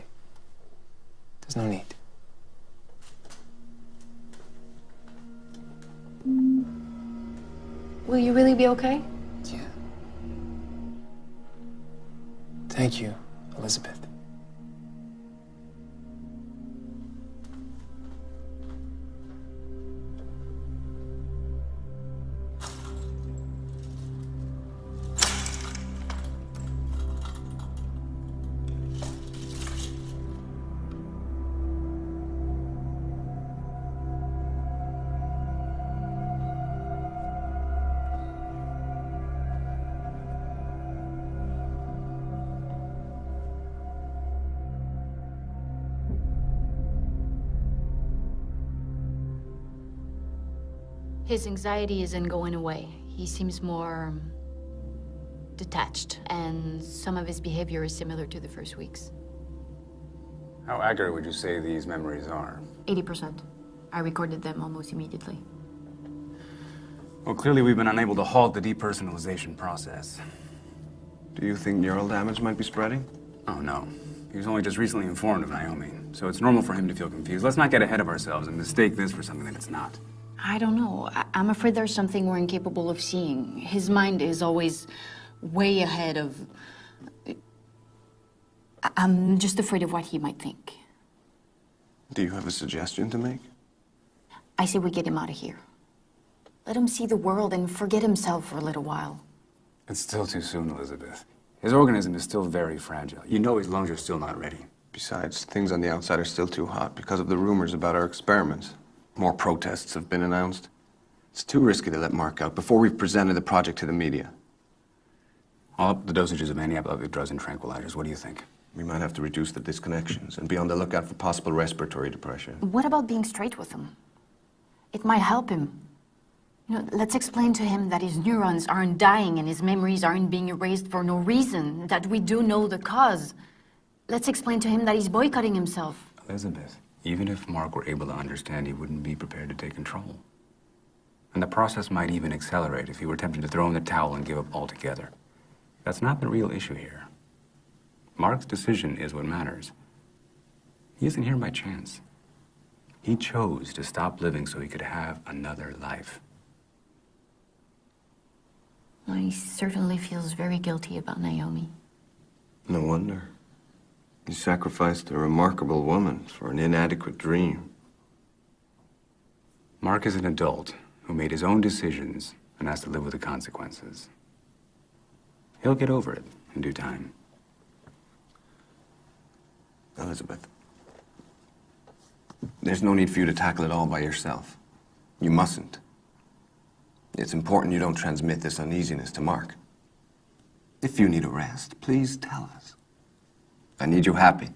There's no need. Will you really be okay? Yeah. Thank you, Elizabeth. His anxiety isn't going away. He seems more detached, and some of his behavior is similar to the first weeks. How accurate would you say these memories are? 80%. I recorded them almost immediately. Well, clearly we've been unable to halt the depersonalization process. Do you think neural damage might be spreading? Oh, no. He was only just recently informed of Naomi, so it's normal for him to feel confused. Let's not get ahead of ourselves and mistake this for something that it's not. I don't know. I'm afraid there's something we're incapable of seeing. His mind is always way ahead of... I'm just afraid of what he might think. Do you have a suggestion to make? I say we get him out of here. Let him see the world and forget himself for a little while. It's still too soon, Elizabeth. His organism is still very fragile. You know his lungs are still not ready. Besides, things on the outside are still too hot because of the rumors about our experiments. More protests have been announced. It's too risky to let Mark out before we've presented the project to the media. I'll up the dosages of antiepileptic drugs and tranquilizers. What do you think? We might have to reduce the disconnections and be on the lookout for possible respiratory depression. What about being straight with him? It might help him. You know, let's explain to him that his neurons aren't dying and his memories aren't being erased for no reason, that we do know the cause. Let's explain to him that he's boycotting himself. Elizabeth, even if Mark were able to understand, he wouldn't be prepared to take control. And the process might even accelerate if he were tempted to throw in the towel and give up altogether. That's not the real issue here. Mark's decision is what matters. He isn't here by chance. He chose to stop living so he could have another life. Well, he certainly feels very guilty about Naomi. No wonder. You sacrificed a remarkable woman for an inadequate dream. Mark is an adult who made his own decisions and has to live with the consequences. He'll get over it in due time. Elizabeth, there's no need for you to tackle it all by yourself. You mustn't. It's important you don't transmit this uneasiness to Mark. If you need a rest, please tell us. I need you happy.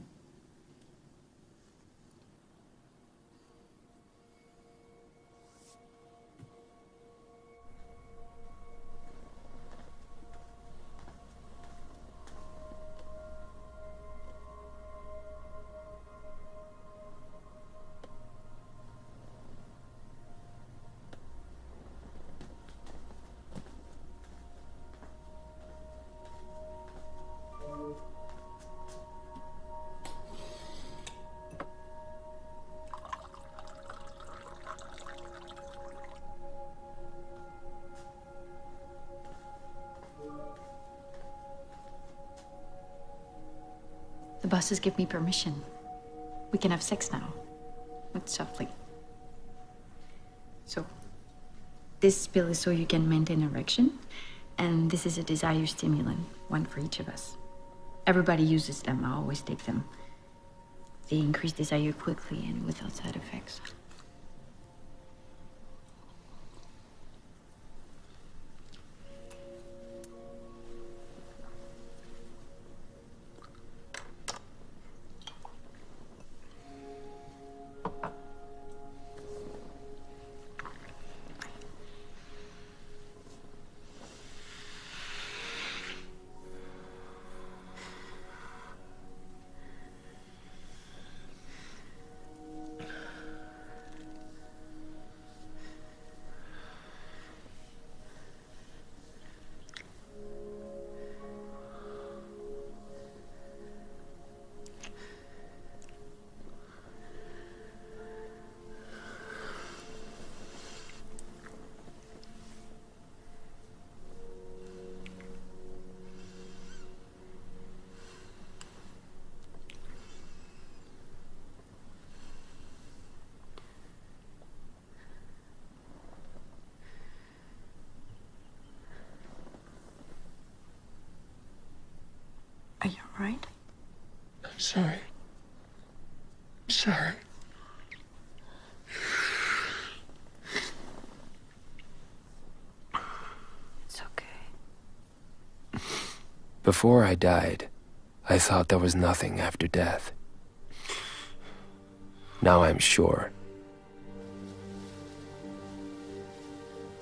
The bosses give me permission. We can have sex now. But softly. So, this pill is so you can maintain erection, and this is a desire stimulant, one for each of us. Everybody uses them. I always take them. They increase desire quickly and without side effects. Are you all right? I'm sorry. I'm sorry. It's okay. Before I died, I thought there was nothing after death. Now I'm sure.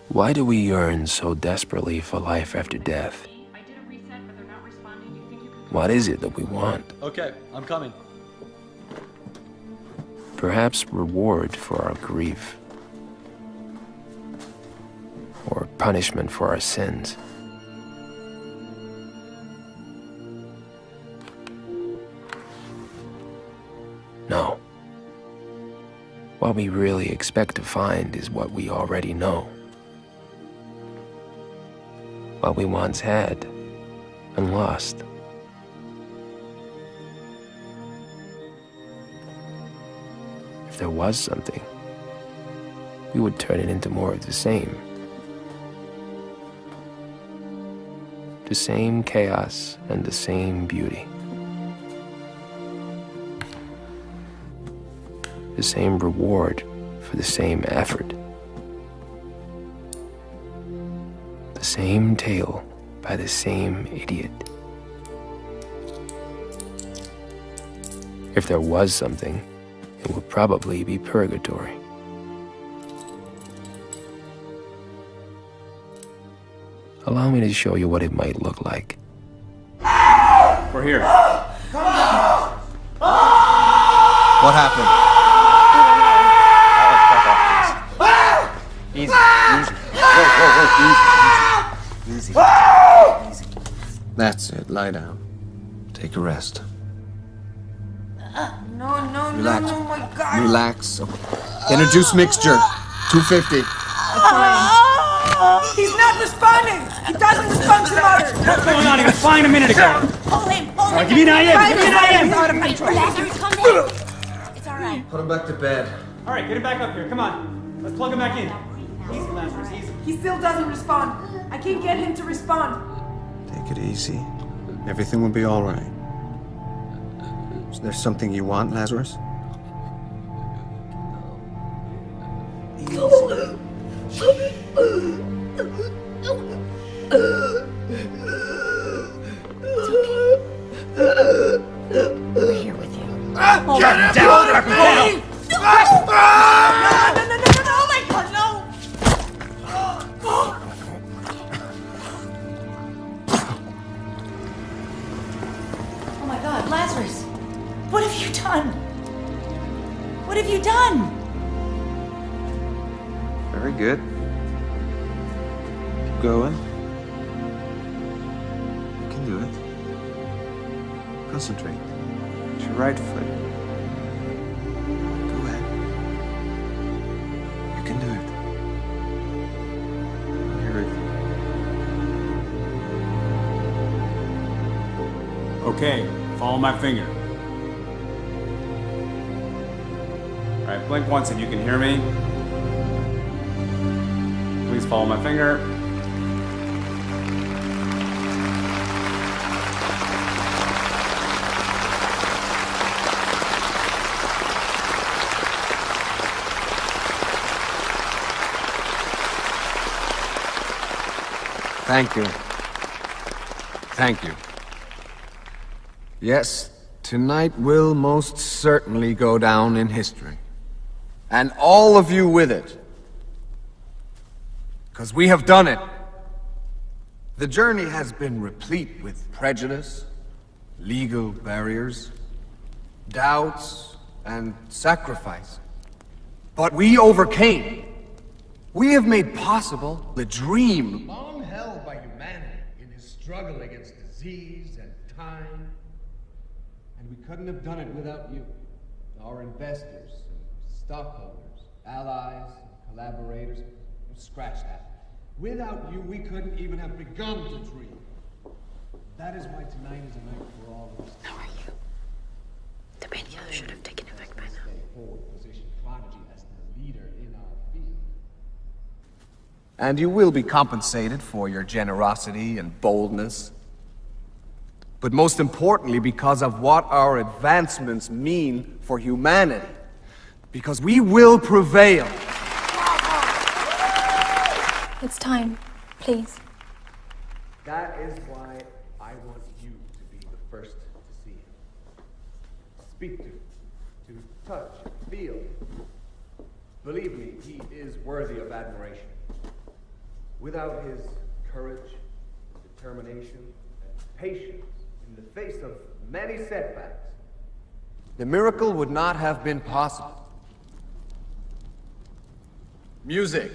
Why do we yearn so desperately for life after death? What is it that we want? Okay, I'm coming. Perhaps reward for our grief. Or punishment for our sins. No. What we really expect to find is what we already know. What we once had and lost. If there was something, we would turn it into more of the same. The same chaos and the same beauty. The same reward for the same effort. The same tale by the same idiot. If there was something, it would probably be purgatory. Allow me to show you what it might look like. We're here. What happened? Easy. Easy. Whoa, easy. Easy. That's it. Lie down. Take a rest. No, Relax. no, my God. Relax. Introduce mixture. 250. He's not responding. He doesn't respond to mother. What's going on? He was fine a minute ago. Pull him. right, give me an IM! Give me an IM! Lazarus, calm down. It's all right. Put him back to bed. All right, get him back up here. Come on. Let's plug him back in. Easy, Lazarus, easy. He still doesn't respond. I can't get him to respond. Take it easy. Everything will be all right. Is there something you want, Lazarus? We're here with you. Get down there, Paul! No, oh my God, no! Oh my God, Lazarus! What have you done? What have you done? Very good. Keep going. You can do it. Concentrate. It's your right foot. Go ahead. You can do it. I'm here with you. Okay, follow my finger. All right, blink once if you can hear me. Please follow my finger. Thank you. Thank you. Yes, tonight will most certainly go down in history. And all of you with it. Because we have done it. The journey has been replete with prejudice, legal barriers, doubts, and sacrifice. But we overcame. We have made possible the dream long held by humanity in his struggle against disease and time. And we couldn't have done it without you, our investors, and stockholders, allies, and collaborators. Scratch that. Without you, we couldn't even have begun to dream. That is why tonight is a night for all of us. How are you? The radio should have taken effect by now. Forward position Prodigy as the leader in our field. And you will be compensated for your generosity and boldness. But most importantly, because of what our advancements mean for humanity. Because we will prevail. It's time, please. That is why I want you to be the first to see him. To speak to touch, feel. Believe me, he is worthy of admiration. Without his courage, determination, and patience in the face of many setbacks, the miracle would not have been possible. Music.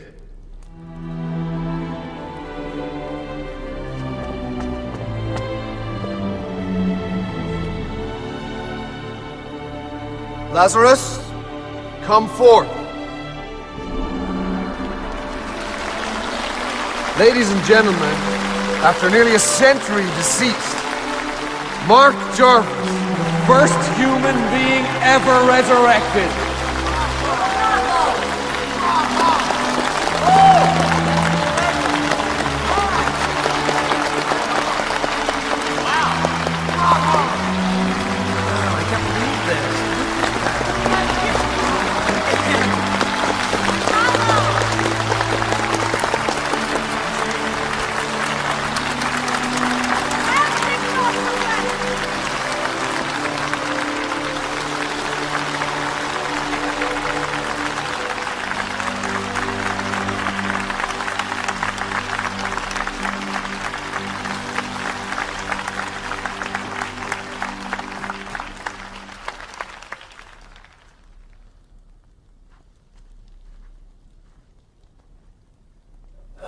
Lazarus, come forth. Ladies and gentlemen, after nearly a century deceased, Mark Jarvis, the first human being ever resurrected.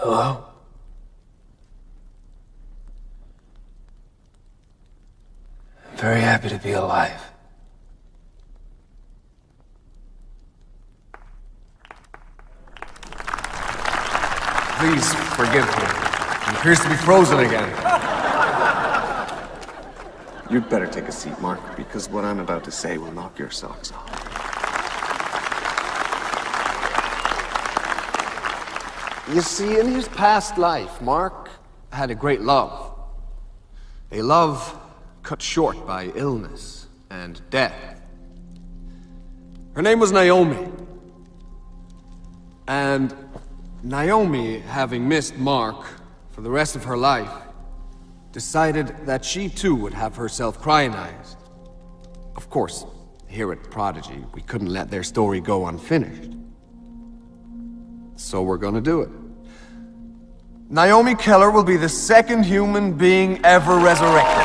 Hello? I'm very happy to be alive. Please forgive me. He appears to be frozen again. You'd better take a seat, Mark, because what I'm about to say will knock your socks off. You see, in his past life, Mark had a great love. A love cut short by illness and death. Her name was Naomi. And Naomi, having missed Mark for the rest of her life, decided that she too would have herself cryonized. Of course, here at Prodigy, we couldn't let their story go unfinished. So we're gonna do it. Naomi Keller will be the second human being ever resurrected.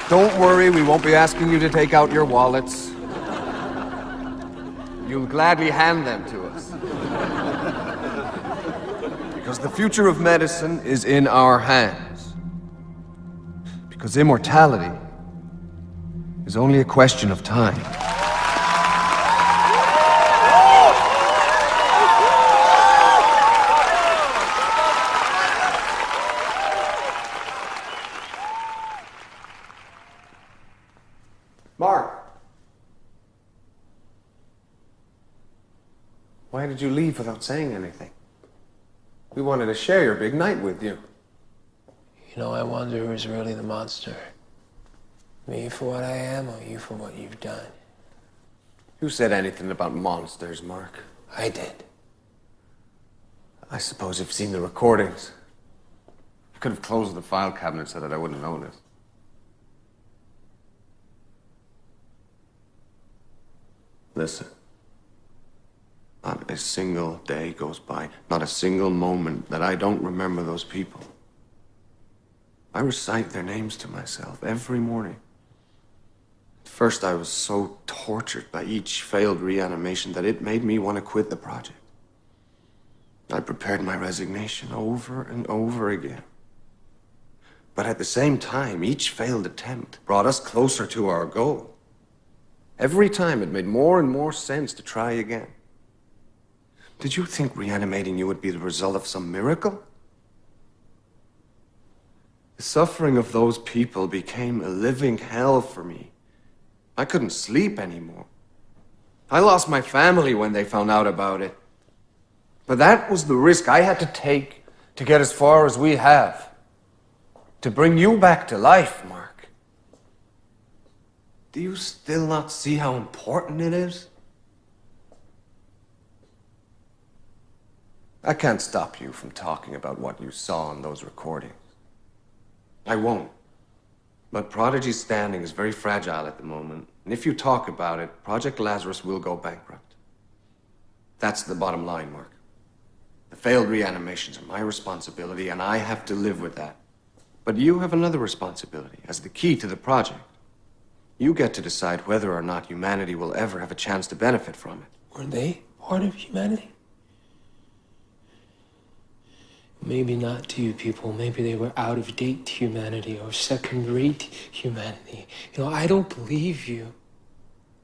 Don't worry, we won't be asking you to take out your wallets. You'll gladly hand them to us. Because the future of medicine is in our hands. Because immortality is only a question of time. Mark! Why did you leave without saying anything? We wanted to share your big night with you. You know, I wonder who's really the monster. Me for what I am, or you for what you've done? Who said anything about monsters, Mark? I did. I suppose you've seen the recordings. I could have closed the file cabinet so that I wouldn't notice. Listen. Not a single day goes by, not a single moment that I don't remember those people. I recite their names to myself every morning. At first, I was so tortured by each failed reanimation that it made me want to quit the project. I prepared my resignation over and over again. But at the same time, each failed attempt brought us closer to our goal. Every time, it made more and more sense to try again. Did you think reanimating you would be the result of some miracle? The suffering of those people became a living hell for me. I couldn't sleep anymore. I lost my family when they found out about it. But that was the risk I had to take to get as far as we have. To bring you back to life, Mark. Do you still not see how important it is? I can't stop you from talking about what you saw in those recordings. I won't. But Prodigy's standing is very fragile at the moment, and if you talk about it, Project Lazarus will go bankrupt. That's the bottom line, Mark. The failed reanimations are my responsibility, and I have to live with that. But you have another responsibility as the key to the project. You get to decide whether or not humanity will ever have a chance to benefit from it. Were they part of humanity? Maybe not to you people. Maybe they were out-of-date humanity or second-rate humanity. You know, I don't believe you.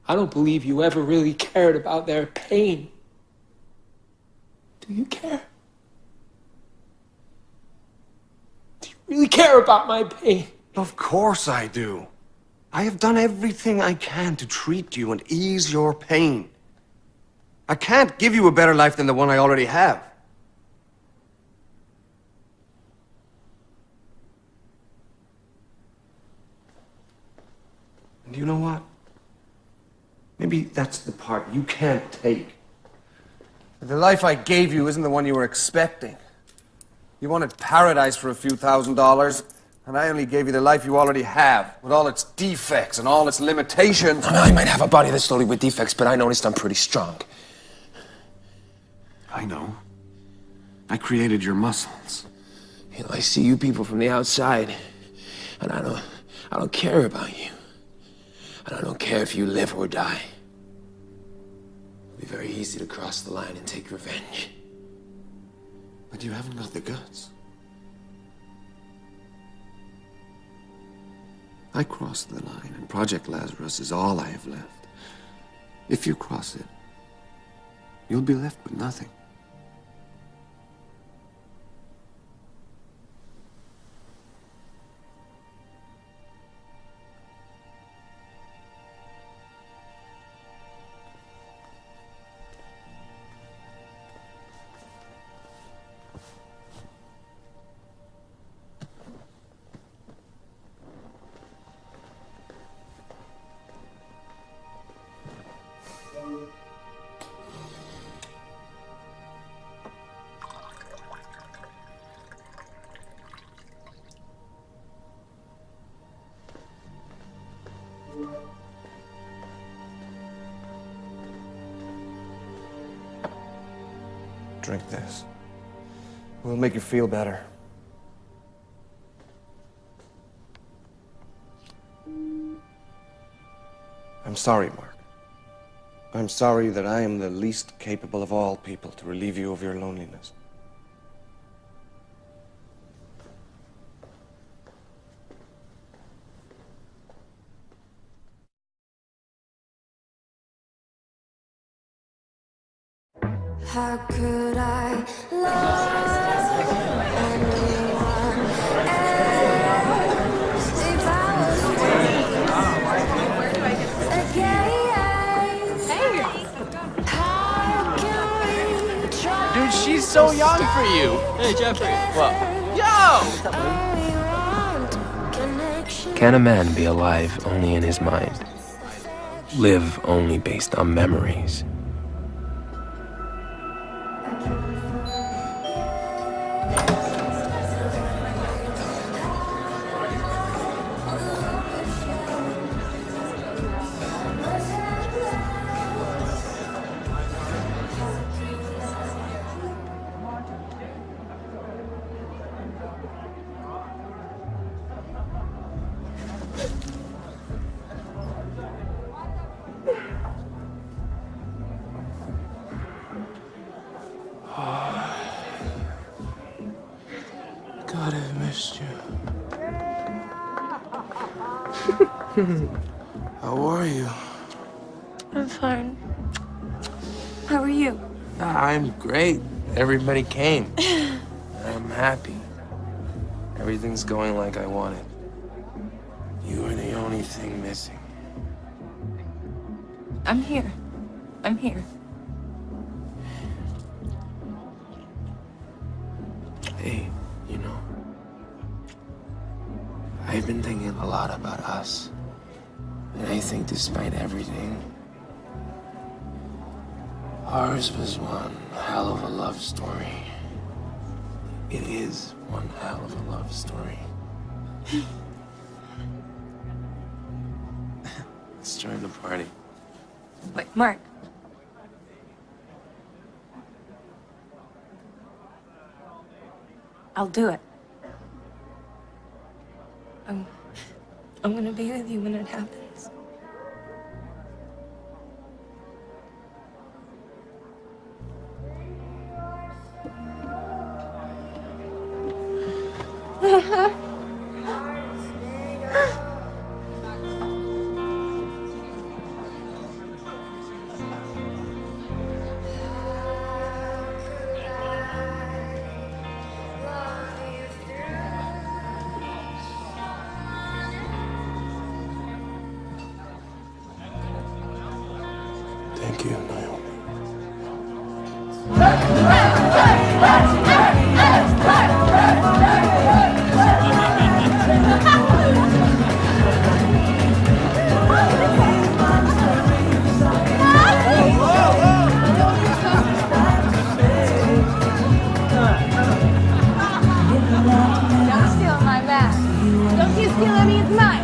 I don't believe you ever really cared about their pain. Do you care? Do you really care about my pain? Of course I do. I have done everything I can to treat you and ease your pain. I can't give you a better life than the one I already have. And you know what? Maybe that's the part you can't take. The life I gave you isn't the one you were expecting. You wanted paradise for a few $1,000s, and I only gave you the life you already have, with all its defects and all its limitations. I might have a body that's loaded with defects, but I noticed I'm pretty strong. I know. I created your muscles. You know, I see you people from the outside, and I don't care about you. And I don't care if you live or die. It'll be very easy to cross the line and take revenge. But you haven't got the guts. I crossed the line, and Project Lazarus is all I have left. If you cross it, you'll be left with nothing. Drink this. It will make you feel better. I'm sorry, Mark. I'm sorry that I am the least capable of all people to relieve you of your loneliness. How could I love anyone else if I was again? Dude, she's so young for you. Hey, Jeffrey. What? Yo! Can a man be alive only in his mind? Live only based on memories? God, I've missed you. How are you? I'm fine. How are you? I'm great. Everybody came. I'm happy. Everything's going like I wanted. You are the only thing missing. I'm here. I'm here. Hey, you know, I've been thinking a lot about us. And I think despite everything, ours was one hell of a love story. It is one hell of a love story. Let's join the party. Wait, Mark. I'll do it. I'm gonna be with you when it happens. Thank you, Naomi. Don't steal my bag. Don't you steal any of mine.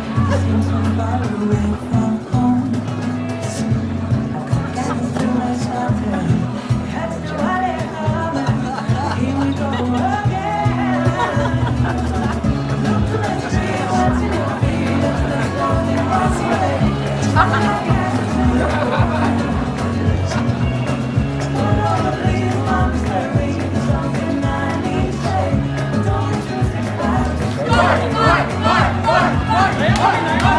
Mark!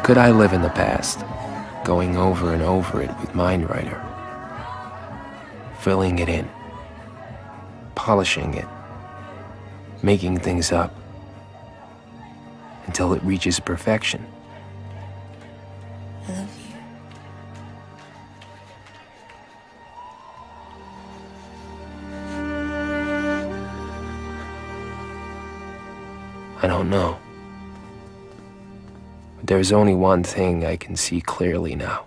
Could I live in the past, going over and over it with Mindwriter, filling it in, polishing it, making things up, until it reaches perfection? I love you. I don't know. But there's only one thing I can see clearly now.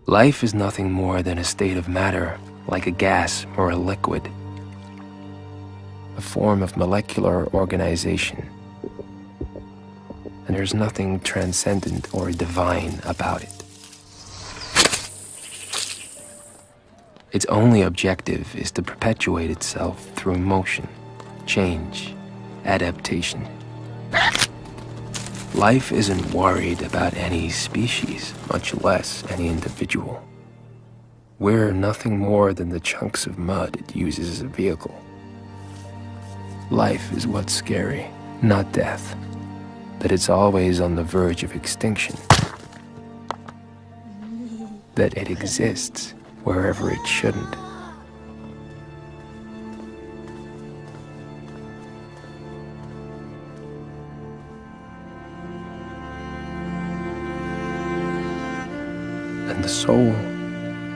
Life is nothing more than a state of matter, like a gas or a liquid. A form of molecular organization. And there's nothing transcendent or divine about it. Its only objective is to perpetuate itself through motion, change, adaptation. Life isn't worried about any species, much less any individual. We're nothing more than the chunks of mud it uses as a vehicle. Life is what's scary, not death. That it's always on the verge of extinction. That it exists wherever it shouldn't. And the soul,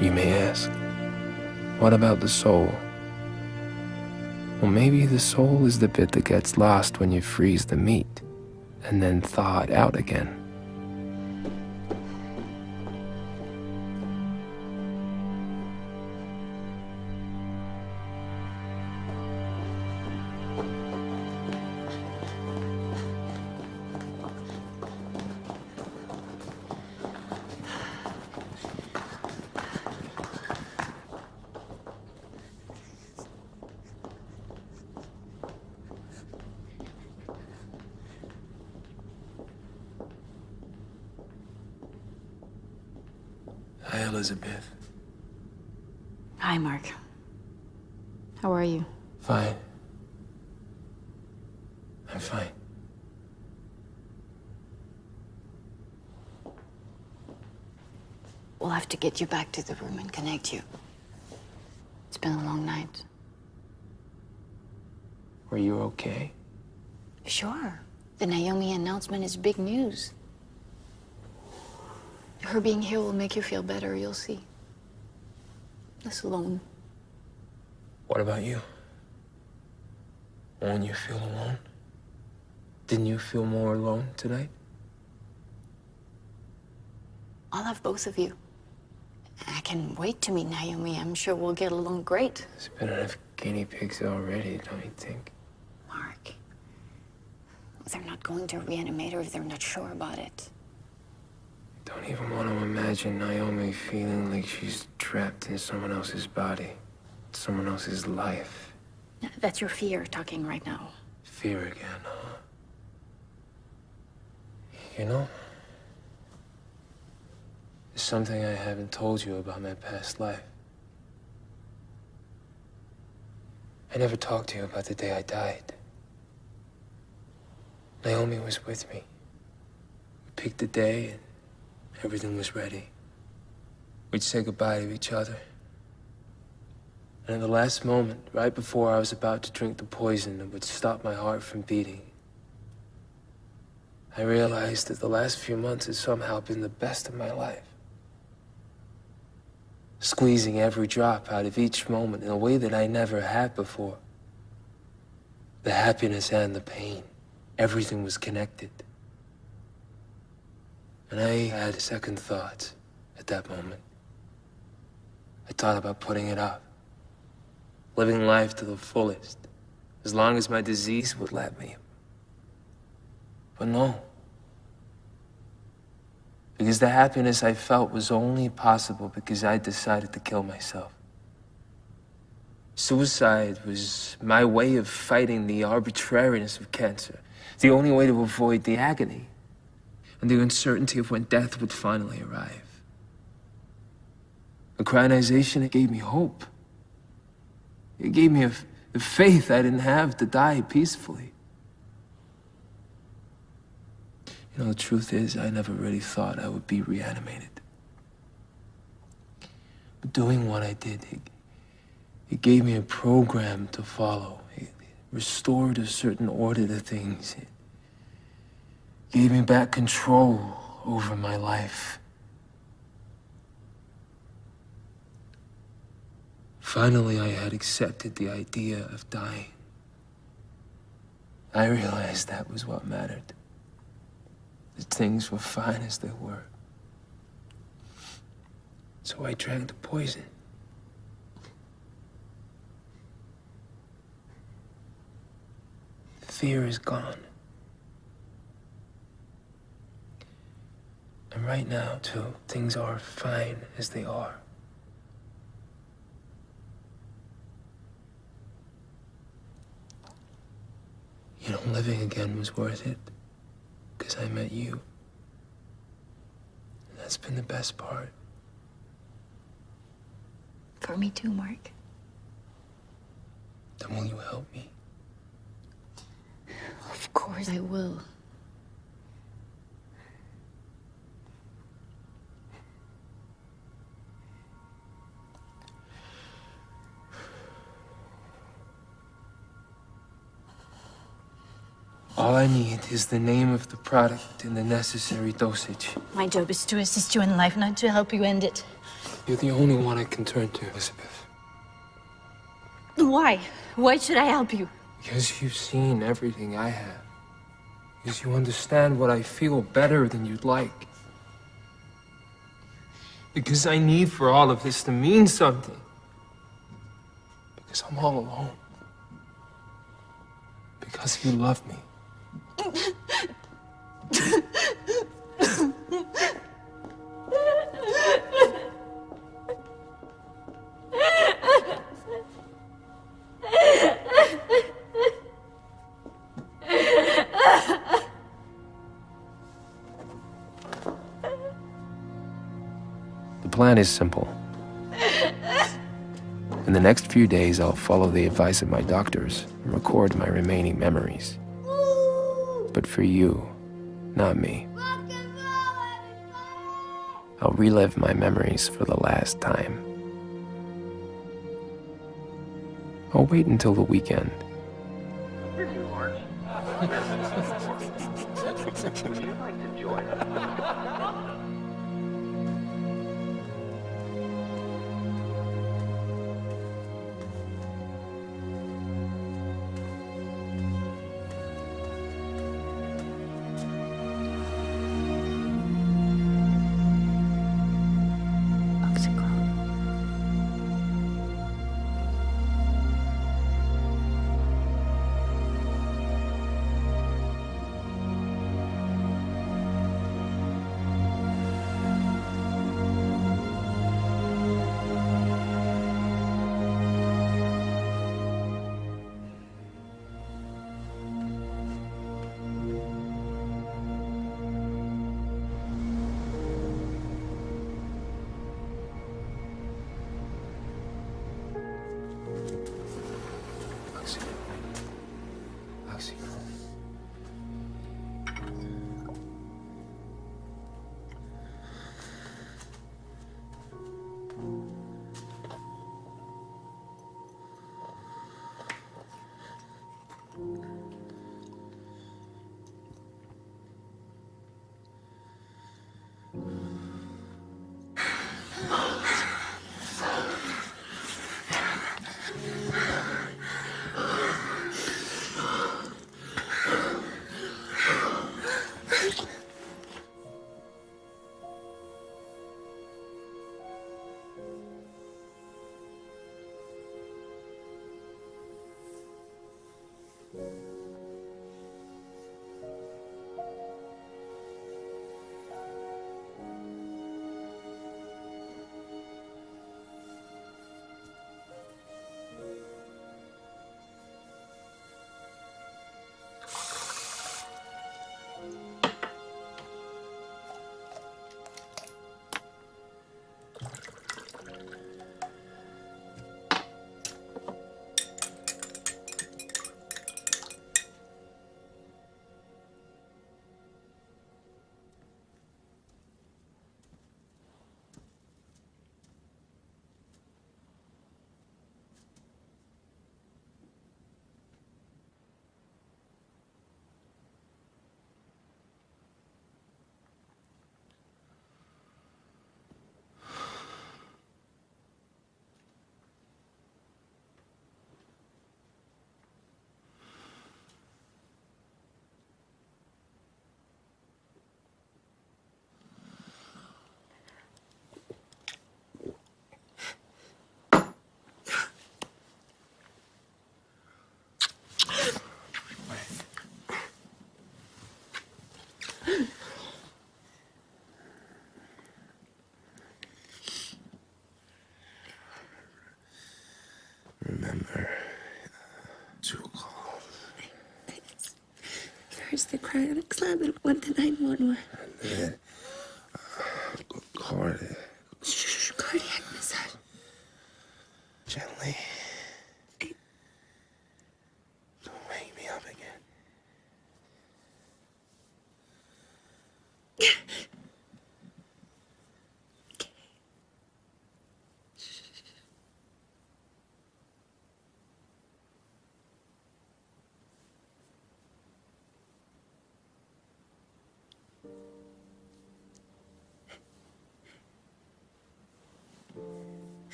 you may ask. What about the soul? Well, maybe the soul is the bit that gets lost when you freeze the meat and then thaw it out again. Hi, Elizabeth. Hi, Mark. How are you? Fine. I'm fine. We'll have to get you back to the room and connect you. It's been a long night. Were you okay? Sure. The Naomi announcement is big news. Her being here will make you feel better, you'll see. Less alone. What about you? Won't you feel alone? Didn't you feel more alone tonight? I'll have both of you. I can't wait to meet Naomi. I'm sure we'll get along great. There's been enough guinea pigs already, don't you think? Mark, they're not going to reanimate her if they're not sure about it. Don't even want to imagine Naomi feeling like she's trapped in someone else's body, someone else's life. That's your fear talking right now. Fear again, huh? You know, there's something I haven't told you about my past life. I never talked to you about the day I died. Naomi was with me. We picked the day and everything was ready. We'd say goodbye to each other. And at the last moment, right before I was about to drink the poison that would stop my heart from beating, I realized that the last few months had somehow been the best of my life. Squeezing every drop out of each moment in a way that I never had before. The happiness and the pain, everything was connected. And I had second thoughts at that moment. I thought about putting it up, living life to the fullest, as long as my disease would let me. But no. Because the happiness I felt was only possible because I decided to kill myself. Suicide was my way of fighting the arbitrariness of cancer, the only way to avoid the agony and the uncertainty of when death would finally arrive. The crionization, it gave me hope. It gave me a faith I didn't have to die peacefully. You know, the truth is, I never really thought I would be reanimated. But doing what I did, it gave me a program to follow. It restored a certain order to things. It gave me back control over my life. Finally, I had accepted the idea of dying. I realized that was what mattered. That things were fine as they were. So I drank the poison. The fear is gone. And right now, too, things are fine as they are. You know, living again was worth it, because I met you. And that's been the best part. For me too, Mark. Then will you help me? Of course I will. All I need is the name of the product and the necessary dosage. My job is to assist you in life, not to help you end it. You're the only one I can turn to, Elizabeth. Why? Why should I help you? Because you've seen everything I have. Because you understand what I feel better than you'd like. Because I need for all of this to mean something. Because I'm all alone. Because you love me. The plan is simple. In the next few days, I'll follow the advice of my doctors and record my remaining memories. But for you, not me. I'll relive my memories for the last time. I'll wait until the weekend. Would you like to join us? Remember to call. There's the cryonics lab and 1-911. And then, Cardiac massage. Gently. Don't wake me up again.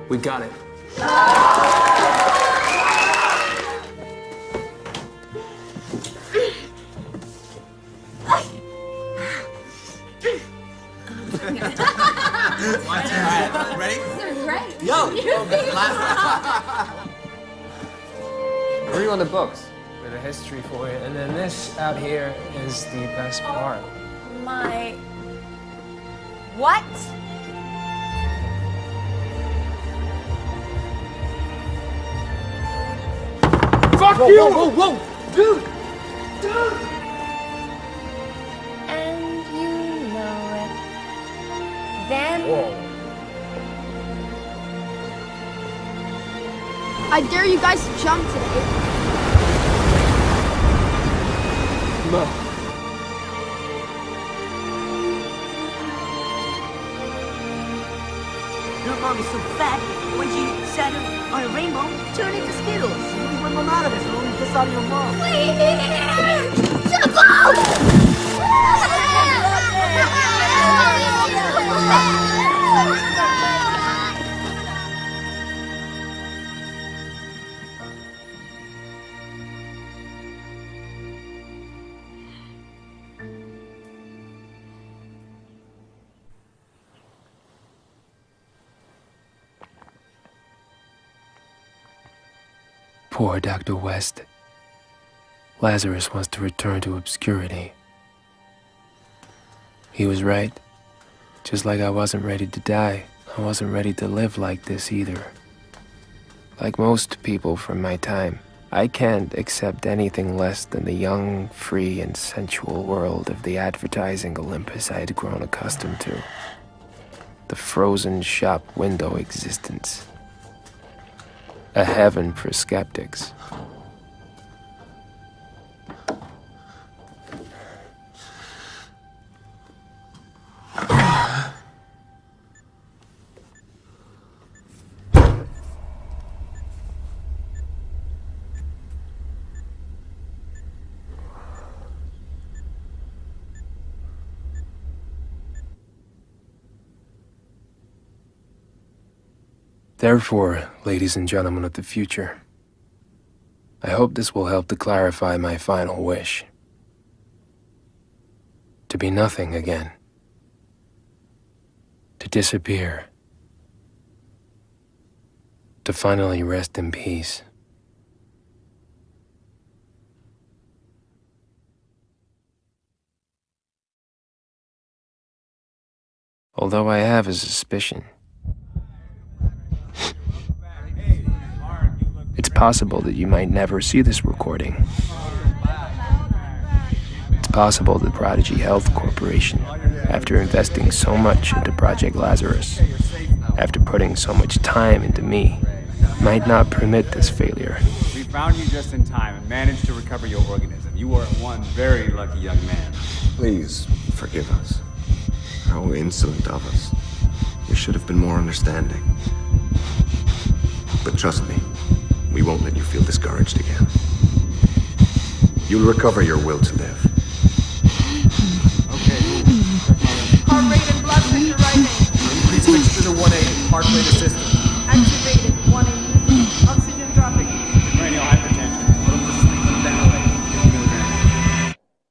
We got it. Ready? Great. Yo! Where are you on the books? Bit of history for you. And then this out here is the best part. My... What? Fuck whoa, you! Whoa, whoa, whoa! Dude! Dude! And you know it. Then... I dare you guys to jump today. No. Your mom is so fat, when she sat on a rainbow, turn into Skittles. You want mom out of this, or only piss out of your mom. Please! Jump Poor Dr. West. Lazarus wants to return to obscurity. He was right. Just like I wasn't ready to die, I wasn't ready to live like this either. Like most people from my time, I can't accept anything less than the young, free, and sensual world of the advertising Olympus I had grown accustomed to. The frozen shop window existence. A heaven for skeptics. Therefore, ladies and gentlemen of the future, I hope this will help to clarify my final wish. To be nothing again. To disappear. To finally rest in peace. Although I have a suspicion. It's possible that you might never see this recording. It's possible that Prodigy Health Corporation, after investing so much into Project Lazarus, after putting so much time into me, might not permit this failure. We found you just in time and managed to recover your organism. You are one very lucky young man. Please, forgive us. How insolent of us. We should have been more understanding. But trust me, we won't let you feel discouraged again. You'll recover your will to live. Heart rate and blood pressure rising. Please fix to the 180. Heart rate assistance.